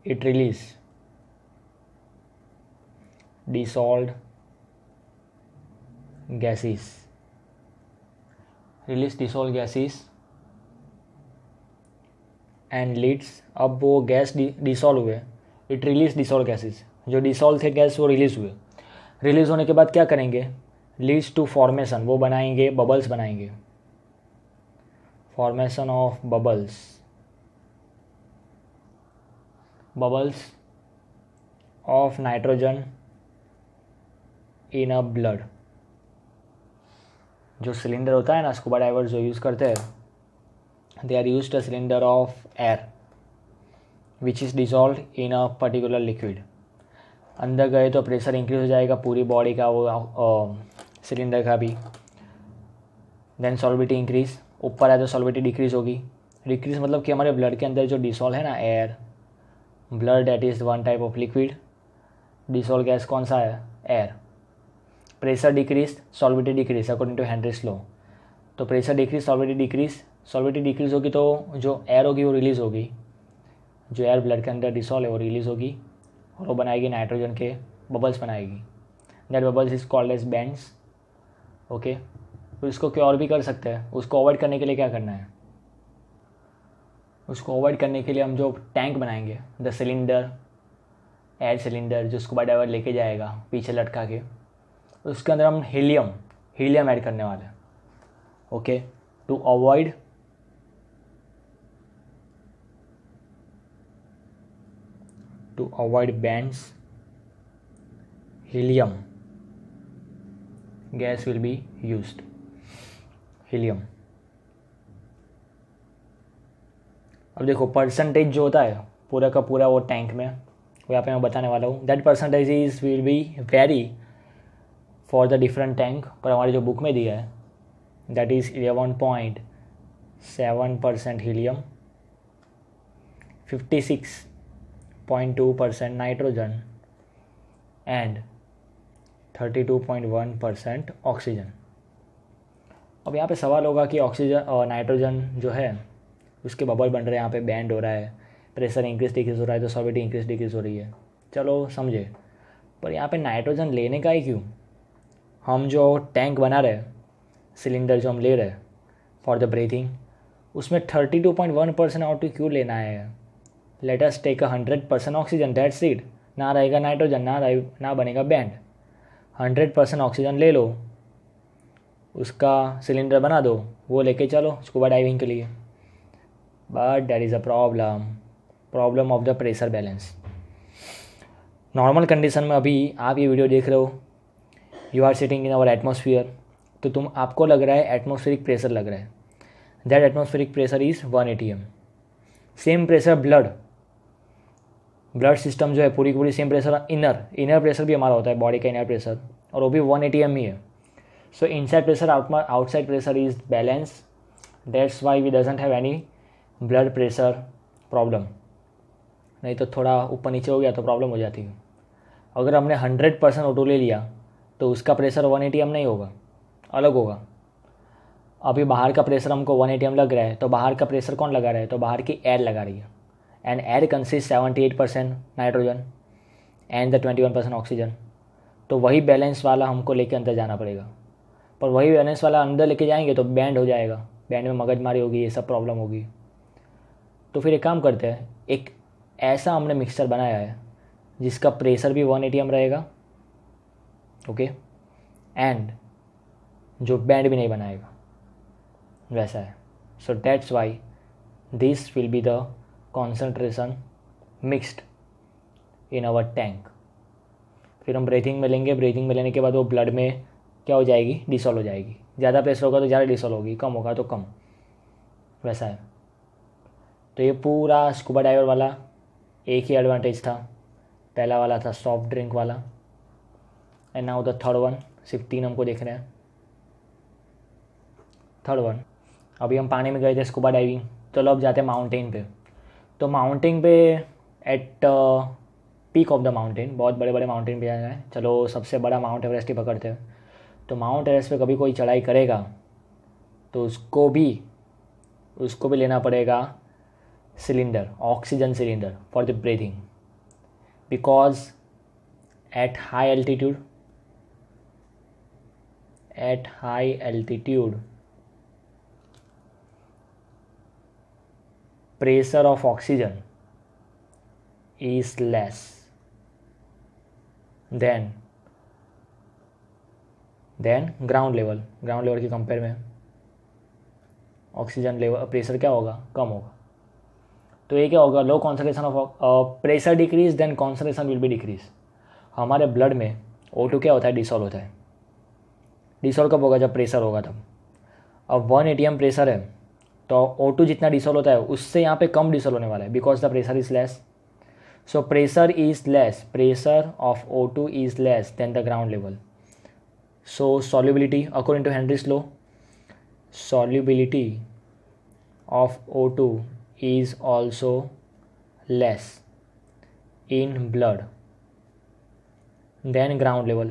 A: it release dissolved gases and leads, अब वो gas dissolve हुए, it release dissolve gases, जो डिसॉल्व थे gas वो release हुए. रिलीज़ होने के बाद क्या करेंगे, लीड्स टू फॉर्मेशन, वो बनाएंगे, बबल्स बनाएंगे, formation of bubbles of nitrogen in a blood. जो सिलेंडर होता है ना, स्कूबा डाइवर्स जो यूज़ करते हैं, they are used a cylinder of air which is dissolved in a particular liquid. अंदर गए तो प्रेशर इंक्रीज हो जाएगा पूरी बॉडी का, वो सिलेंडर का भी. देन सॉल्बिलिटी इंक्रीज, ऊपर आए तो सॉल्बिलिटी डिक्रीज होगी. डिक्रीज मतलब कि हमारे ब्लड के अंदर जो डिसॉल्व है ना air, blood that is one type of liquid, dissolve gas कौन सा है, air. Pressure decrease, solubility decrease according to Henry's law. तो प्रेशर डिक्रीज, सॉल्बिलिटी डिक्रीज होगी तो जो एयर होगी वो रिलीज़ होगी, जो एयर ब्लड के अंदर डिसॉल्व है वो रिलीज़ होगी और वो बनाएगी नाइट्रोजन के बबल्स बनाएगी. That bubbles is called as bends. Okay, तो इसको क्या और भी कर सकते हैं. उसको अवॉइड करने के लिए क्या करना है, उसको अवॉइड करने के लिए हम जो टैंक बनाएंगे, द सिलेंडर, एयर सिलेंडर, जो स्कूबा डाइवर लेके जाएगा पीछे लटका के, उसके अंदर हम हीलियम ऐड करने वाले हैं. Okay, to avoid bends, helium gas will be used. Helium, अब देखो परसेंटेज जो होता है पूरा का पूरा वो टैंक में, वो यहाँ पे मैं बताने वाला हूँ. That percentage is will be very for the different tank, पर हमारी जो बुक में दिया है that is 11.7% helium, 56.2% nitrogen and 32.1% oxygen. अब यहाँ पे सवाल होगा कि ऑक्सीजन और नाइट्रोजन जो है उसके बबल बन रहे हैं, यहाँ पे बैंड हो रहा है, प्रेशर इंक्रीज डिक्रीज हो रहा है, तो सॉल्बिलिटी इंक्रीज डिक्रीज हो रही है. चलो समझे, पर यहाँ पे नाइट्रोजन लेने का ही क्यों, हम जो टैंक बना रहे हैं, सिलेंडर जो हम ले रहे हैं फॉर द ब्रीथिंग, उसमें 32.1% ऑटो क्यों लेना है. Let us take 100% oxygen, that's it. ना रहेगा नाइट्रोजन, ना बनेगा बैंड. 100% ऑक्सीजन ले लो, उसका सिलेंडर बना दो, वो लेके चलो स्कूबा डाइविंग के लिए। But that is a problem of the pressure balance. Normal condition में अभी आप ये वीडियो देख रहे हो, you are sitting in our atmosphere, तो आपको लग रहा है एटमॉस्फेरिक प्रेशर लग रहा है। That atmospheric pressure is 1 atm। Same pressure blood system जो है पूरी पूरी सेम प्रेशर, इनर प्रेशर भी हमारा होता है, बॉडी का इनर प्रेशर, और वो भी 1 atm ही है। So inside pressure outside pressure is balance, that's why we doesn't have any blood pressure problem. नहीं तो थोड़ा ऊपर नीचे हो गया तो प्रॉब्लम हो जाती है। अगर हमने 100% ऑटो ले लिया तो उसका प्रेशर 1 atm नहीं होगा, अलग होगा। अभी बाहर का प्रेशर हमको 1 atm लग रहा है, तो बाहर का प्रेशर कौन लगा रहा है, तो बाहर की एयर लगा रही है। And air consist 78% nitrogen and the 21% oxygen. तो वही बैलेंस वाला हमको लेके अंदर जाना पड़ेगा, पर वही बैलेंस वाला अंदर लेके जाएंगे तो बैंड हो जाएगा, बैंड में मगजमारी होगी, ये सब प्रॉब्लम होगी। तो फिर एक काम करते हैं, एक ऐसा हमने मिक्सचर बनाया है जिसका प्रेशर भी 1 atm रहेगा, ओके, एंड जो बैंड भी नहीं बनाएगा, वैसा है। So that's why this will be the concentration mixed in our tank. फिर हम ब्रीथिंग में लेंगे, ब्रीथिंग में लेने के बाद वो ब्लड में क्या हो जाएगी, डिसॉल्व हो जाएगी। ज़्यादा प्रेशर होगा तो ज़्यादा डिसॉल्व होगी, कम होगा तो कम, वैसा है। तो ये पूरा स्कूबा डाइवर वाला एक ही एडवांटेज था। पहला वाला था सॉफ्ट ड्रिंक वाला, and now the third one. सिर्फ 3 हमको देख रहे हैं। थर्ड वन, अभी हम पानी में गए थे स्कूबा डाइविंग, चलो अब जाते हैं माउंटेन पे। तो माउंटेन पे at peak of the mountain, बहुत बड़े बड़े माउंटेन पे जाना है। चलो सबसे बड़ा माउंट एवरेस्ट ही पकड़ते हैं। तो माउंट एवरेस्ट पे कभी कोई चढ़ाई करेगा तो उसको भी लेना पड़ेगा cylinder, oxygen cylinder for the breathing, because at high altitude pressure of oxygen is less than ground level की कंपेयर में ऑक्सीजन लेवल प्रेशर क्या होगा, कम होगा। तो ये क्या होगा, low concentration of pressure decrease then concentration will be decrease. हमारे ब्लड में O2 क्या होता है, डिसॉल्व होता है। डिसॉल्व कब होगा, जब प्रेशर होगा तब। अब 1 atm प्रेशर है तो O2 जितना डिसॉल्व होता है उससे यहाँ पे कम डिसॉल्व होने वाला है, because the pressure is less. So pressure is less, pressure of O2 is less than the ground level. So solubility according to Henry's law, solubility of O2 is also less in blood than ground level।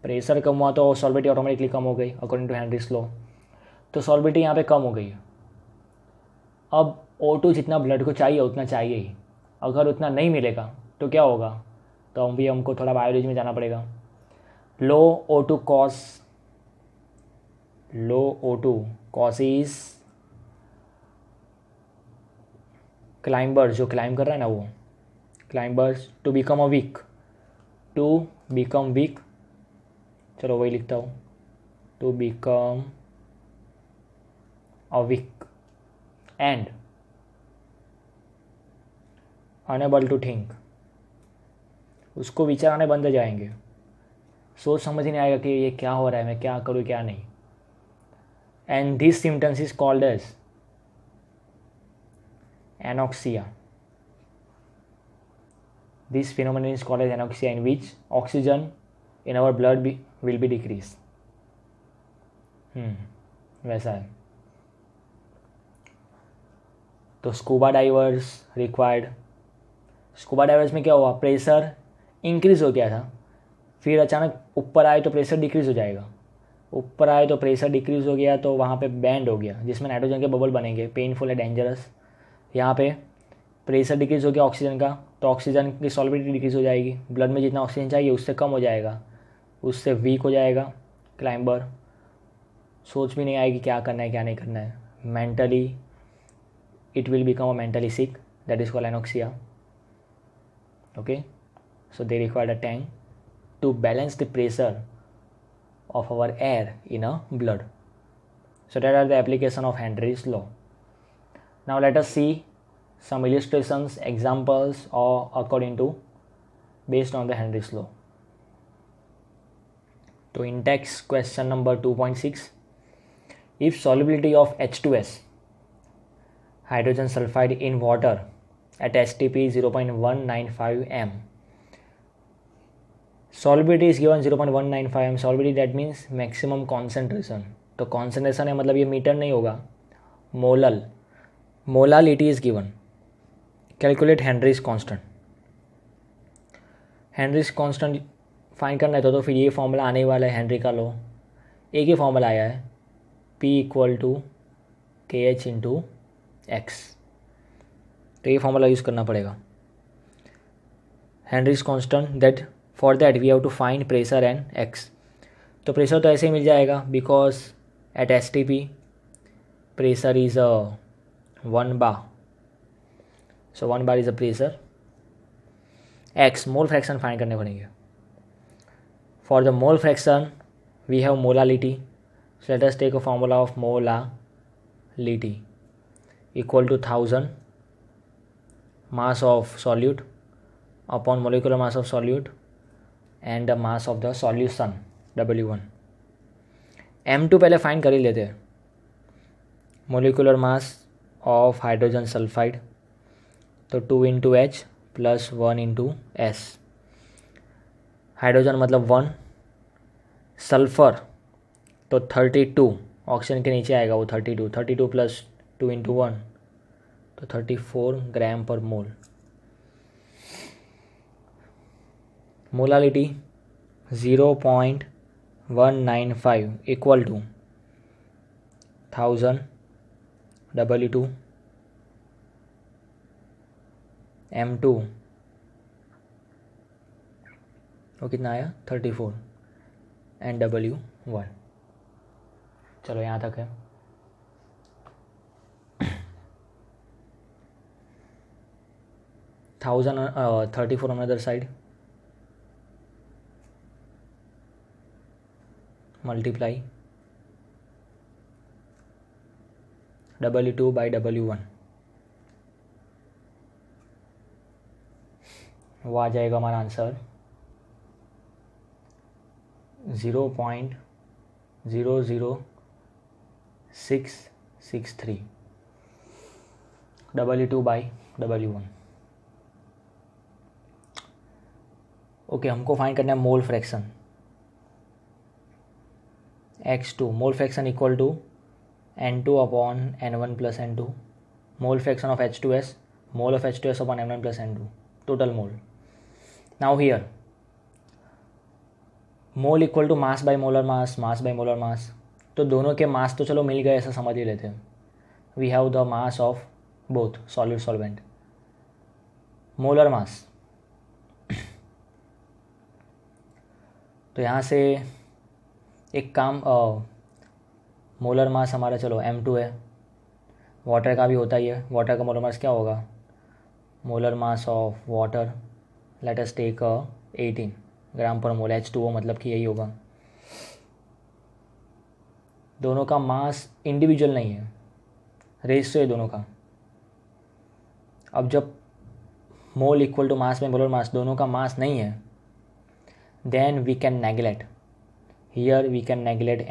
A: Pressure कम हुआ तो सॉल्बिलिटी automatically कम हो गई according to Henry's law. तो सॉल्बिलिटी यहाँ पे कम हो गई है। अब O2 जितना ब्लड को चाहिए उतना चाहिए ही, अगर उतना नहीं मिलेगा तो क्या होगा, तो हमको थोड़ा बायोलॉजी में जाना पड़ेगा। लो O2 कॉज क्लाइंबर्स, जो क्लाइंब कर रहा है ना, वो क्लाइंबर्स टू बिकम वीक, चलो वही लिखता हूँ, to become a weak and unable to think. उसको विचार आने बंद हो जाएंगे, सोच समझ नहीं आएगा कि ये क्या हो रहा है, मैं क्या करूँ क्या नहीं। And this symptoms is called as anoxia। This phenomenon is called as anoxia, in which oxygen in our blood will be decreased। वैसा है। तो scuba diverse required, scuba divers में क्या हुआ, प्रेशर इंक्रीज हो गया था, फिर अचानक ऊपर आए तो प्रेशर डिक्रीज हो जाएगा। ऊपर आए तो प्रेशर डिक्रीज हो गया तो वहाँ पे बैंड हो गया, जिसमें नाइट्रोजन के बबल बनेंगे, पेनफुल है, डेंजरस। यहाँ पे प्रेशर डिक्रीज हो गया ऑक्सीजन का, तो ऑक्सीजन की सॉल्बिलिटी डिक्रीज हो जाएगी, ब्लड में जितना ऑक्सीजन चाहिए उससे कम हो जाएगा, उससे वीक हो जाएगा क्लाइंबर, सोच भी नहीं आएगी क्या करना है क्या नहीं करना है। Mentally it will become a mentally sick, that is called anoxia. Okay, So they required a tank to balance the pressure of our air in a blood. So that are the application of Henry's law. Now let us see some illustrations, examples, or according to based on the Henry's law. So in text question number 2.6, if solubility of H2S hydrogen sulfide in water at STP 0.195 m, solubility is given 0.195 m, solubility that means maximum concentration. तो concentration है मतलब ये metre नहीं होगा, molality is given. Calculate Henry's constant. Henry's constant find करना है तो फिर ये फॉर्मूला आने वाला है हेनरी का लॉ. एक ही फॉर्मूला आया है, P = KH × X. तो ये फॉर्मूला यूज़ करना पड़ेगा. Henry's constant that for that we have to find pressure and X. तो प्रेशर तो ऐसे ही मिल जाएगा because at STP pressure is 1 bar. So 1 bar is a pressure. X mole fraction find करने पड़ेंगे. For the mole fraction, we have molality. So let us take a formula of molality equal to 1000 mass of solute upon molecular mass of solute and the mass of the solution W1. M2 पहले find कर ही लेते हैं. Molecular mass of hydrogen sulphide तो 2 × H + 1 × S. Hydrogen मतलब 1, sulphur तो 32, oxygen के नीचे आएगा वो 32 + 2 × 1 तो 34 ग्राम per mole. Molality 0.195 equal to 1000 W2 M2 वो कितना आया 34 एंड W1. चलो यहाँ तक है. Thousand 34 on other side multiply W2 by W1. वो आ जाएगा हमारा answer 0.00663 W2 by W1. Okay, हमको फाइंड करना है mole fraction X2. Mole fraction equal to N2 upon N1 + N2. Mole fraction of H2S, mole of H2S upon N1 + N2, total mole. Now here mole equal to mass by molar mass, mass by molar mass. तो दोनों के मास तो चलो मिल गए, ऐसा समझ ही लेते हैं. We have the mass of both solid solvent. Molar mass तो यहाँ से एक काम, मोलर मास हमारा चलो M2 है. वाटर का भी होता ही है. वाटर का मोलर मास क्या होगा? Molar mass of water let us take 18 gram per mole. H2O मतलब कि यही होगा. दोनों का मास इंडिविजुअल नहीं है, रेशियो है दोनों का. अब जब मोल इक्वल टू मास में मोलर मास, दोनों का मास नहीं है, then we can neglect. Here we can neglect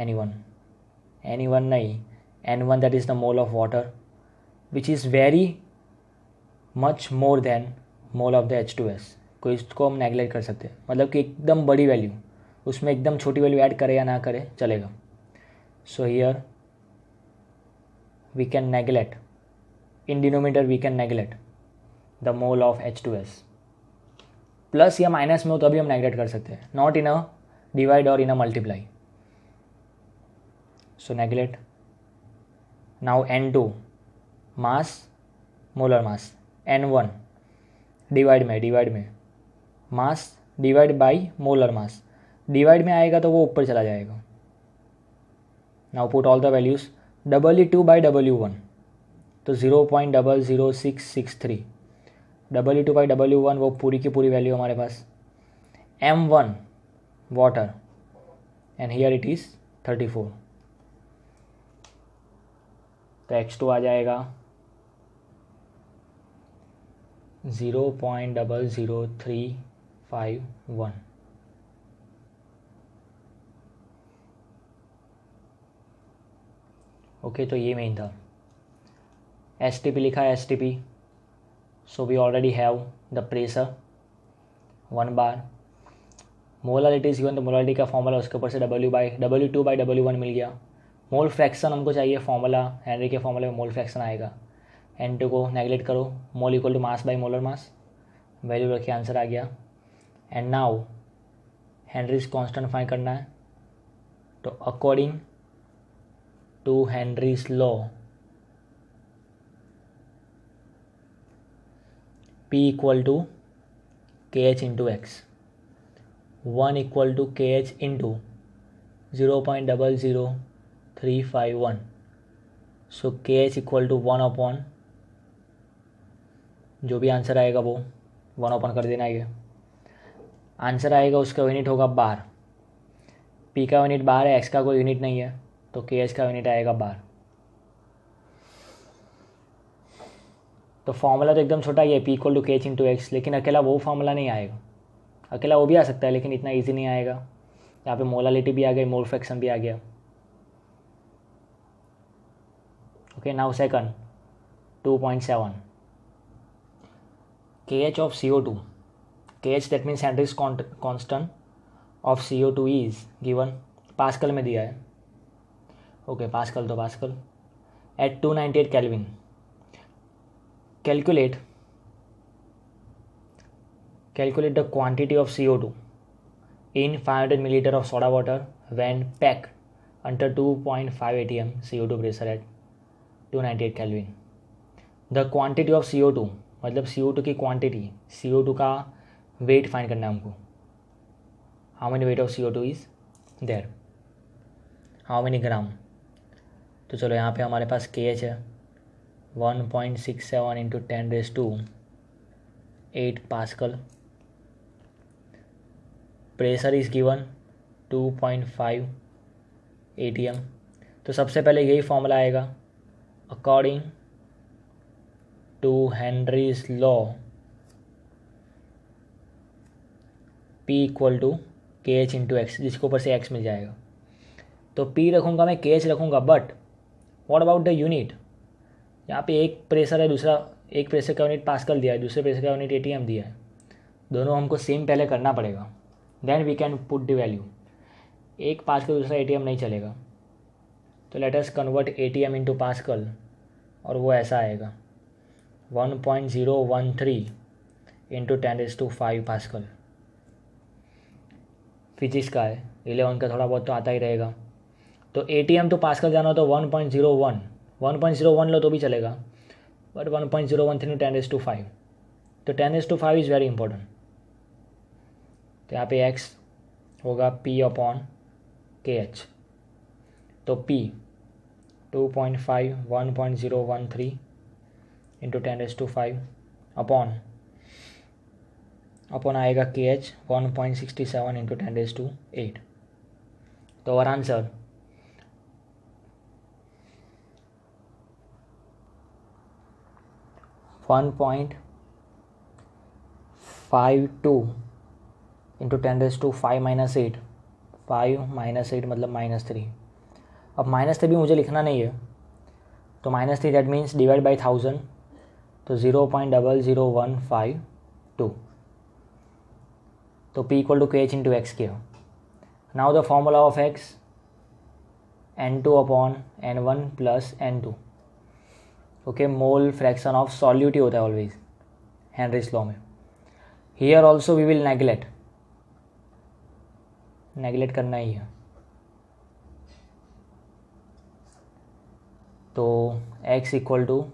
A: N1 नहीं, N1 that is the mole of water which is very much more than mole of the H2S. कोई इसको हम neglect कर सकते हैं, मतलब कि एकदम बड़ी वैल्यू, उसमें एकदम छोटी वैल्यू ऐड करे या ना करे चलेगा. So here we can neglect, in denominator we can neglect the mole of H2S. Plus या माइनस में हो तो अभी हम नेगलेक्ट कर सकते हैं, नॉट इन अ डिवाइड और in a multiply. So neglect. Now N2 mass molar mass, N1 divide में mass divide by molar mass. Divide में आएगा तो वो ऊपर चला जाएगा. Now put all the values. W2 by W1 तो 0.00663. W2 by W1 वो पूरी की पूरी वैल्यू हमारे पास m1 water and here it is 34. तो x2 आ जाएगा 0.00351. ओके, तो ये मेन था. STP लिखा है STP, so we already have the pressure 1 bar. Molarity is given, तो मोलारिटी का फॉर्मूला उसके ऊपर से W2/W1 मिल गया. मोल फ्रैक्शन हमको चाहिए, फॉर्मूला हेनरी के फॉर्मूले में मोल फ्रैक्शन आएगा. N2 को नेगलेक्ट करो, mole equal to mass by molar mass, value रखिए, आंसर आ गया. And now Henry's constant find करना है. तो according to Henry's law P equal to KH into x, 1 equal to KH into 0.00351. So KH equal to 1 upon, जो भी answer आएगा वो 1 अपॉन कर देना. ये आंसर आएगा, उसका यूनिट होगा बार. P का यूनिट बार है, X का कोई यूनिट नहीं है, तो KH का यूनिट आएगा बार. तो फॉर्मूला तो एकदम छोटा ही है, P equal to KH into x, लेकिन अकेला वो फॉर्मूला नहीं आएगा. अकेला वो भी आ सकता है लेकिन इतना इजी नहीं आएगा. यहाँ पे मोलालिटी भी आ गई, मोल फ्रैक्शन भी आ गया. Okay, now second 2.7. KH of CO2, KH that means Henry's constant of CO2 is given, pascal में दिया है. ओके, पास्कल तो pascal at 298 Kelvin. Calculate the quantity of CO2 in 500 milliliter of soda water when packed under 2.5 atm CO2 pressure at 298 Kelvin. The quantity of CO2 मतलब CO2 की quantity, CO2 का weight find करना है हमको. How many weight of CO2 is there, how many gram. तो चलो यहाँ पे हमारे पास KH है 1.67 into 10⁸ pascal. Pressure is given 2.5 atm. तो सबसे पहले यही फॉर्मूला आएगा, according to Henry's law P equal to KH into x, जिसके ऊपर से x मिल जाएगा. तो P रखूँगा मैं, KH रखूँगा, but what about the unit. यहाँ पे एक प्रेशर है, दूसरा एक प्रेशर का यूनिट पास्कल दिया है, दूसरे प्रेशर का यूनिट ATM दिया है. दोनों हमको सेम पहले करना पड़ेगा, then we can put the value. एक पास्कल दूसरा ATM नहीं चलेगा. तो लेट अस कन्वर्ट ATM इंटू पास्कल, और वो ऐसा आएगा 1.013 इंटू 10⁵ पास्कल. फिजिक्स का है, 11 का थोड़ा बहुत तो आता ही रहेगा. तो ATM तो पास्कल जाना हो तो 1.01 लो तो भी चलेगा, बट 1.013 इंटू 10⁵. तो 10⁵ इज़ वेरी इंपॉर्टेंट. तो यहाँ पे x होगा P अपॉन KH. तो P 2.5 1.013 इंटू 10⁵ अपॉन आएगा KH 1.67 इंटू 10⁸. तो और आंसर $1.52 इंटू 10⁵ -8. 5 - 8 मतलब -3. अब -3 भी मुझे लिखना नहीं है, तो -3 दैट मीन्स डिवाइड बाई 1000, तो 0.00152. तो P equal to KH into x किया. Now the formula of x, N2 upon N1 plus N2. Okay, mole fraction of solute होता है ऑलवेज हेनरीज लॉ में. Here also we will neglect करना ही है. तो x equal to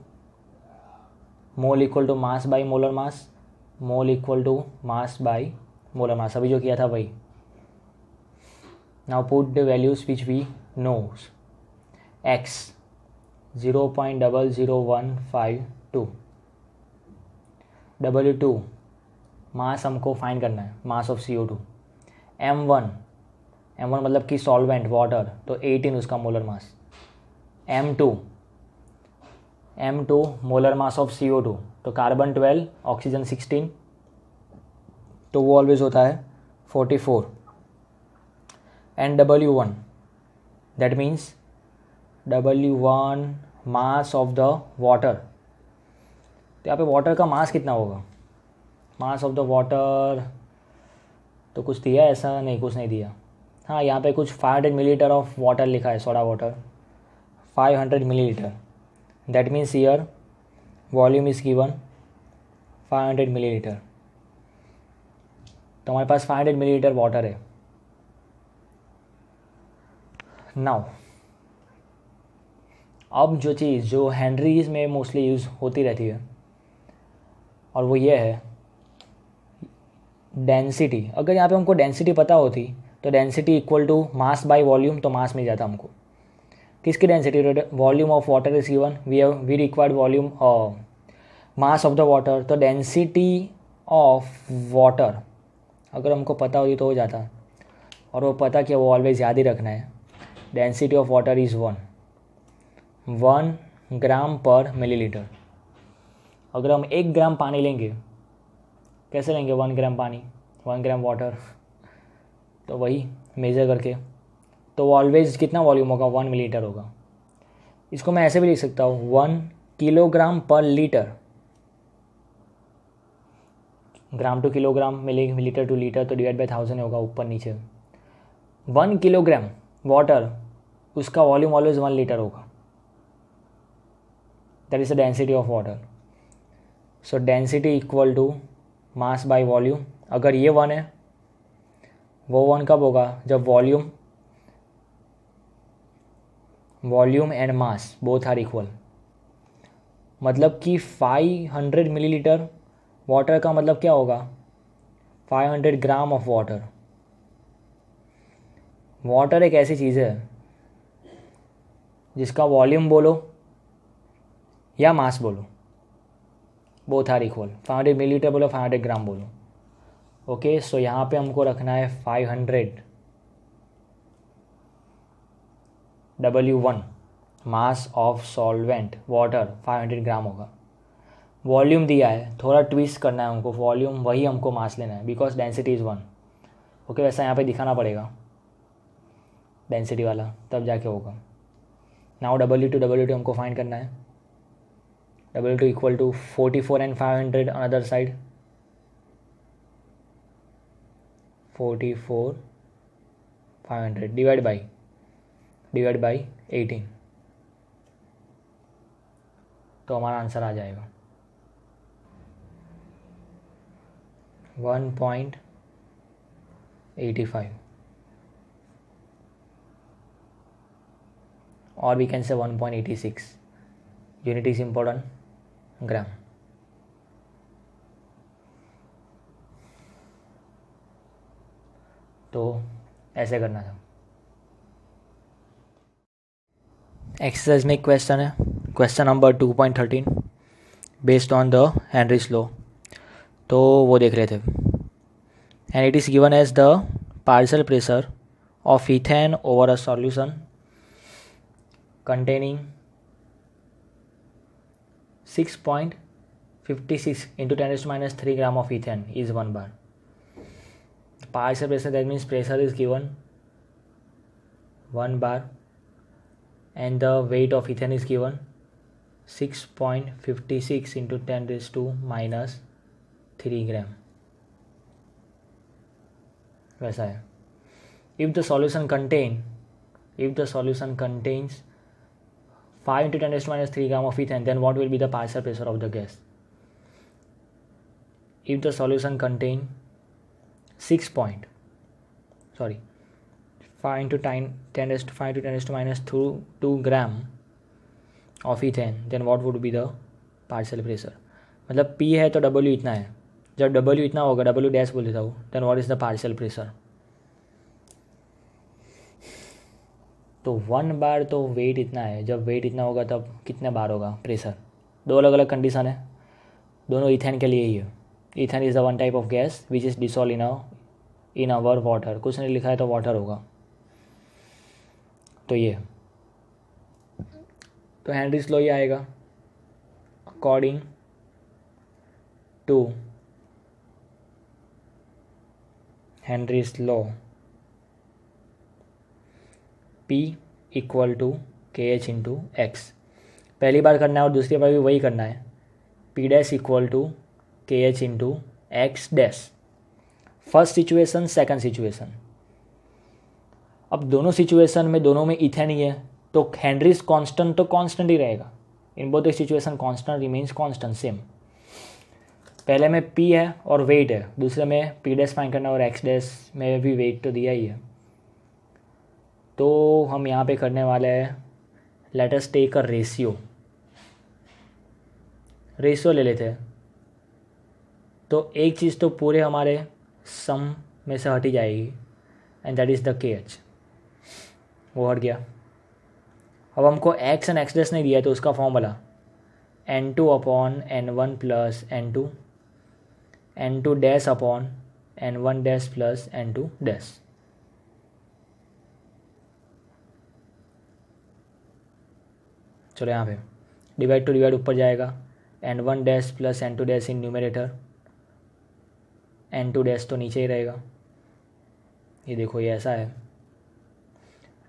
A: mole equal to mass by molar mass, mole equal to mass by molar mass, अभी जो किया था वही. Now put the values which we knows. x 0.00152. W2 मास हमको फाइंड करना है, मास ऑफ CO2 M1 मतलब कि सॉल्वेंट वाटर, तो 18 उसका molar mass. M2 molar mass of CO2, तो कार्बन 12 ऑक्सीजन 16, तो वो ऑलवेज होता है 44। And W1 that means W1 mass of the water, तो यहाँ पे वाटर का मास कितना होगा? मास ऑफ द वाटर तो कुछ दिया ऐसा? नहीं, कुछ नहीं दिया। हाँ, यहाँ पे कुछ 500 मिलीलीटर ऑफ वाटर लिखा है, soda water 500 millilitre, that means here volume is given 500 millilitre. तो हमारे पास 500 मिलीलीटर वाटर है। नाउ अब जो चीज़ जो हेनरीज में मोस्टली यूज़ होती रहती है, और वो ये है डेंसिटी। अगर यहाँ पे हमको डेंसिटी पता होती तो density equal to mass by volume, तो मास मिल जाता हमको। किसकी density? Volume of water is given, we required volume mass of the water, तो डेंसिटी ऑफ वाटर अगर हमको पता होती तो हो जाता, और वो पता कि वो ऑलवेज याद ही रखना है। डेंसिटी ऑफ वाटर इज़ 1 ग्राम पर मिलीलीटर। अगर हम 1 ग्राम पानी लेंगे, कैसे लेंगे 1 ग्राम पानी, 1 ग्राम वाटर, तो वही मेज़र करके, तो वो ऑलवेज कितना वॉल्यूम होगा? 1 मिलीलीटर होगा। इसको मैं ऐसे भी लिख सकता हूँ 1 kilogram per litre, gram to kilogram, millilitre to litre, तो डिवाइड बाय 1000 होगा ऊपर नीचे। 1 किलोग्राम वाटर, उसका वॉल्यूम ऑलवेज 1 लीटर होगा, that is the density of water. So density equal to mass by volume. अगर ये 1 है, वो 1 कब होगा? जब volume and mass both are equal. मतलब कि 500 मिलीलीटर वाटर का मतलब क्या होगा? 500 ग्राम ऑफ वाटर। वाटर एक ऐसी चीज़ है जिसका वॉल्यूम बोलो या मास बोलो, बोथ आर इक्वल। 500 मिलीलीटर बोलो, 500 ग्राम बोलो। ओके, सो यहाँ पे हमको रखना है 500 W1 mass of solvent water 500 ग्राम होगा। वॉल्यूम दिया है, थोड़ा ट्विस्ट करना है हमको, वॉल्यूम वही हमको मास लेना है, बिकॉज डेंसिटी इज़ 1। ओके, वैसा यहाँ पे दिखाना पड़ेगा डेंसिटी वाला, तब जाके होगा। नाउ W2 हमको फाइंड करना है। W2 equal to 44 and 500 another side, 44 500 divide by 18, तो हमारा आंसर आ जाएगा 1.85, or we can say 1.86. Unit is important, ग्राम। तो ऐसे करना था। एक्सरसाइज में एक क्वेश्चन है, question number 2.13 based on the Henry's law, तो वो देख रहे थे। And it is given as the partial pressure of ethane over a solution containing 6.56 into 10⁻³ gram of ethane is 1 bar. The partial pressure, that means pressure is given 1 bar and the weight of ethane is given 6.56 into 10⁻³ gram. वैसा है। If the solution contains 5 into 10⁻³ gram of ethane, then what will be the partial pressure of the gas? If the solution contain 5 into 10⁻² gram of ethane, then what would be the partial pressure? मतलब P है तो W इतना है, जब W इतना होगा, W dash बोल देता हूँ, then what is the partial pressure? तो 1 बार तो वेट इतना है, जब वेट इतना होगा तब कितने बार होगा प्रेशर? दो अलग अलग कंडीशन है, दोनों इथेन के लिए ही है। Ethane is the one type of gas which is dissolve in a in our water, कुछ नहीं लिखा है तो वाटर होगा। तो ये तो हेनरीज लॉ ये आएगा, according to Henry's law P equal to KH into x. पहली बार करना है और दूसरी बार भी वही करना है, P dash equal to KH into x dash. First situation, second situation. अब दोनों सिचुएशन में दोनों में इथेन ही है, तो हेनरीज कांस्टेंट तो कांस्टेंट ही रहेगा। In both the situation constant remains constant same. पहले में P है और वेट है, दूसरे में P डैश फाइंड करना और एक्स डैश में भी वेट तो दिया ही है। तो हम यहाँ पे करने वाले हैं, let us take a ratio ले लेते हैं। तो एक चीज़ तो पूरे हमारे सम में से हट ही जाएगी, and that is the KH, वो हट गया। अब हमको x एंड x डैश नहीं दिया है, तो उसका formula N2 upon N1 plus N2, N2 dash upon N1 dash plus N2 dash. चलो यहाँ पे डिवाइड टू डिवाइड ऊपर जाएगा, N1 dash plus N2 dash in numerator, N2 dash तो नीचे ही रहेगा। ये देखो ये ऐसा है,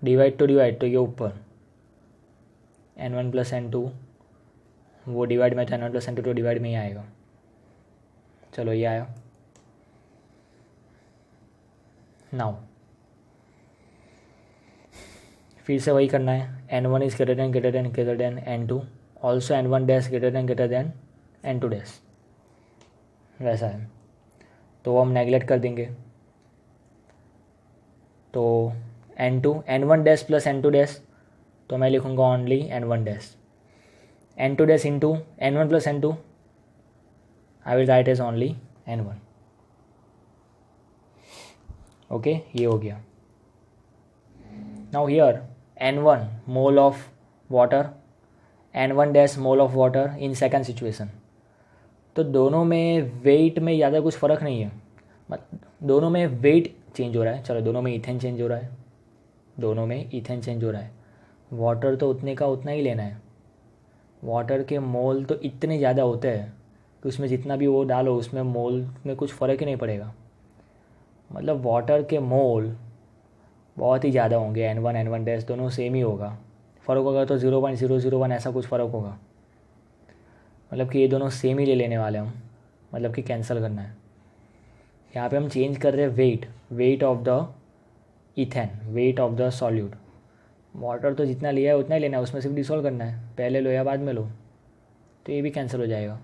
A: डिवाइड टू डिवाइड तो ये ऊपर N1 प्लस N2, वो डिवाइड में तो N1 प्लस N2 तो डिवाइड में ही आएगा। चलो ये आया। नाउ फिर से वही करना है, N1 is greater than N2, also N1 dash greater than N2 dash, वैसा है। तो वो हम नेगलेक्ट कर देंगे। तो N1 dash plus N2 dash, तो मैं लिखूँगा only N1 dash, N2 dash into N1 plus N2, I will write as only N1। Okay, ये हो गया। Now here N1 mole of water, N1 dash mole of water in second situation. तो दोनों में wait में ज़्यादा कुछ फ़र्क नहीं है, दोनों में वेट चेंज हो रहा है। चलो दोनों में इथेन चेंज हो रहा है, दोनों में इथेन चेंज हो रहा है। वाटर तो उतने का उतना ही लेना है, वाटर के मोल तो इतने ज़्यादा होते हैं कि उसमें जितना भी वो डालो उसमें मोल में कुछ फ़र्क ही नहीं पड़ेगा। मतलब वाटर के मोल बहुत ही ज़्यादा होंगे, N1 डैश दोनों सेम ही होगा। फ़र्क होगा तो 0.001 ऐसा कुछ फ़र्क होगा। मतलब कि ये दोनों सेम ही ले लेने वाले हम, मतलब कि कैंसिल करना है। यहाँ पे हम चेंज कर रहे हैं weight of the ethane, weight of the solute. Water तो जितना लिया है उतना ही लेना है, उसमें सिर्फ डिसॉल्व करना है, पहले लो या बाद में लो, तो ये भी कैंसिल हो जाएगा।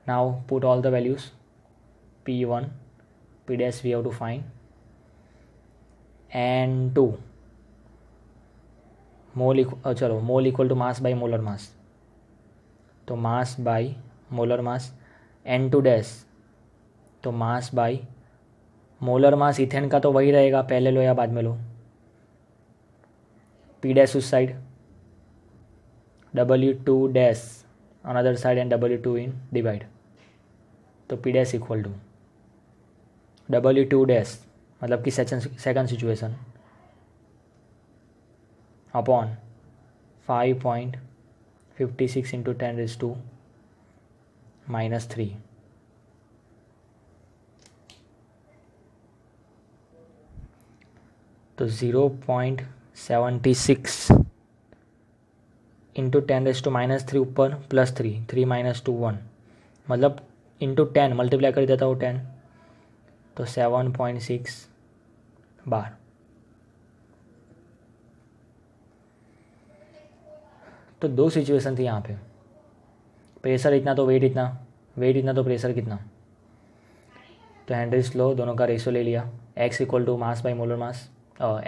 A: Now put all the values, P1 P dash we have to find, N2 mole equal to mass by molar mass, तो mass by molar mass. N2 dash तो mass by molar mass, ethane का तो वही रहेगा, पहले लो या बाद में लो। P डैश उस side, W2 dash another side and W2 in divide, तो P dash equal to W2 dash मतलब कि सेकंड सिचुएशन अपॉन 5.56 इंटू 10⁻³ तो 0.76 इंटू 10⁻³ ऊपर प्लस 3 माइनस 2 1, मतलब इंटू 10 मल्टीप्लाई कर देता हूँ 10, तो 7.6 बार। तो दो सिचुएशन थी यहाँ पे, प्रेशर इतना तो वेट इतना, वेट इतना तो प्रेशर कितना। तो हेनरीज लॉ दोनों का रेशियो ले लिया, x equal to mass by molar mass,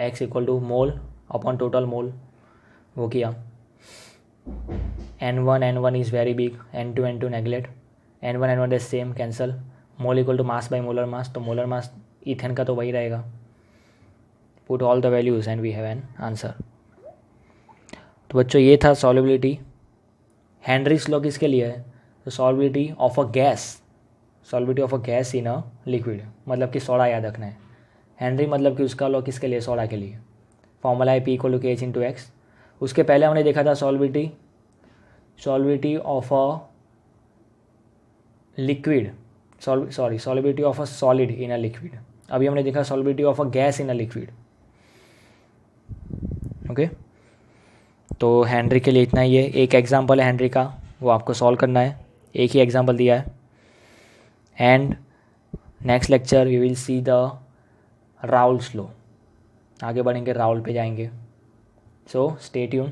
A: x equal to mole upon total mole, वो किया। N1 is very big, N2 neglect, N1 is same cancel, mole equal to mass by molar mass, तो molar mass ethane का तो वही रहेगा। Put all the values and we have an answer. तो बच्चों ये था सॉल्युबिलिटी। हेनरीज लॉ किसके लिए है? तो solubility of a gas, solubility of a gas in a liquid, मतलब कि सोडा याद रखना है। हेनरी मतलब कि उसका लॉ किसके लिए, सोडा के लिए। फॉर्मूला है P=H/x। उसके पहले हमने देखा था solubility of a liquid, solubility of a solid in a liquid. अभी हमने देखा solubility of a gas in a liquid. Okay, तो हेनरी के लिए इतना ही है। एक एग्जांपल है हेनरी का, वो आपको सॉल्व करना है। एक ही एग्जांपल दिया है। And next lecture we will see the Raoult's law. आगे बढ़ेंगे, राउल पे जाएंगे। So stay tune.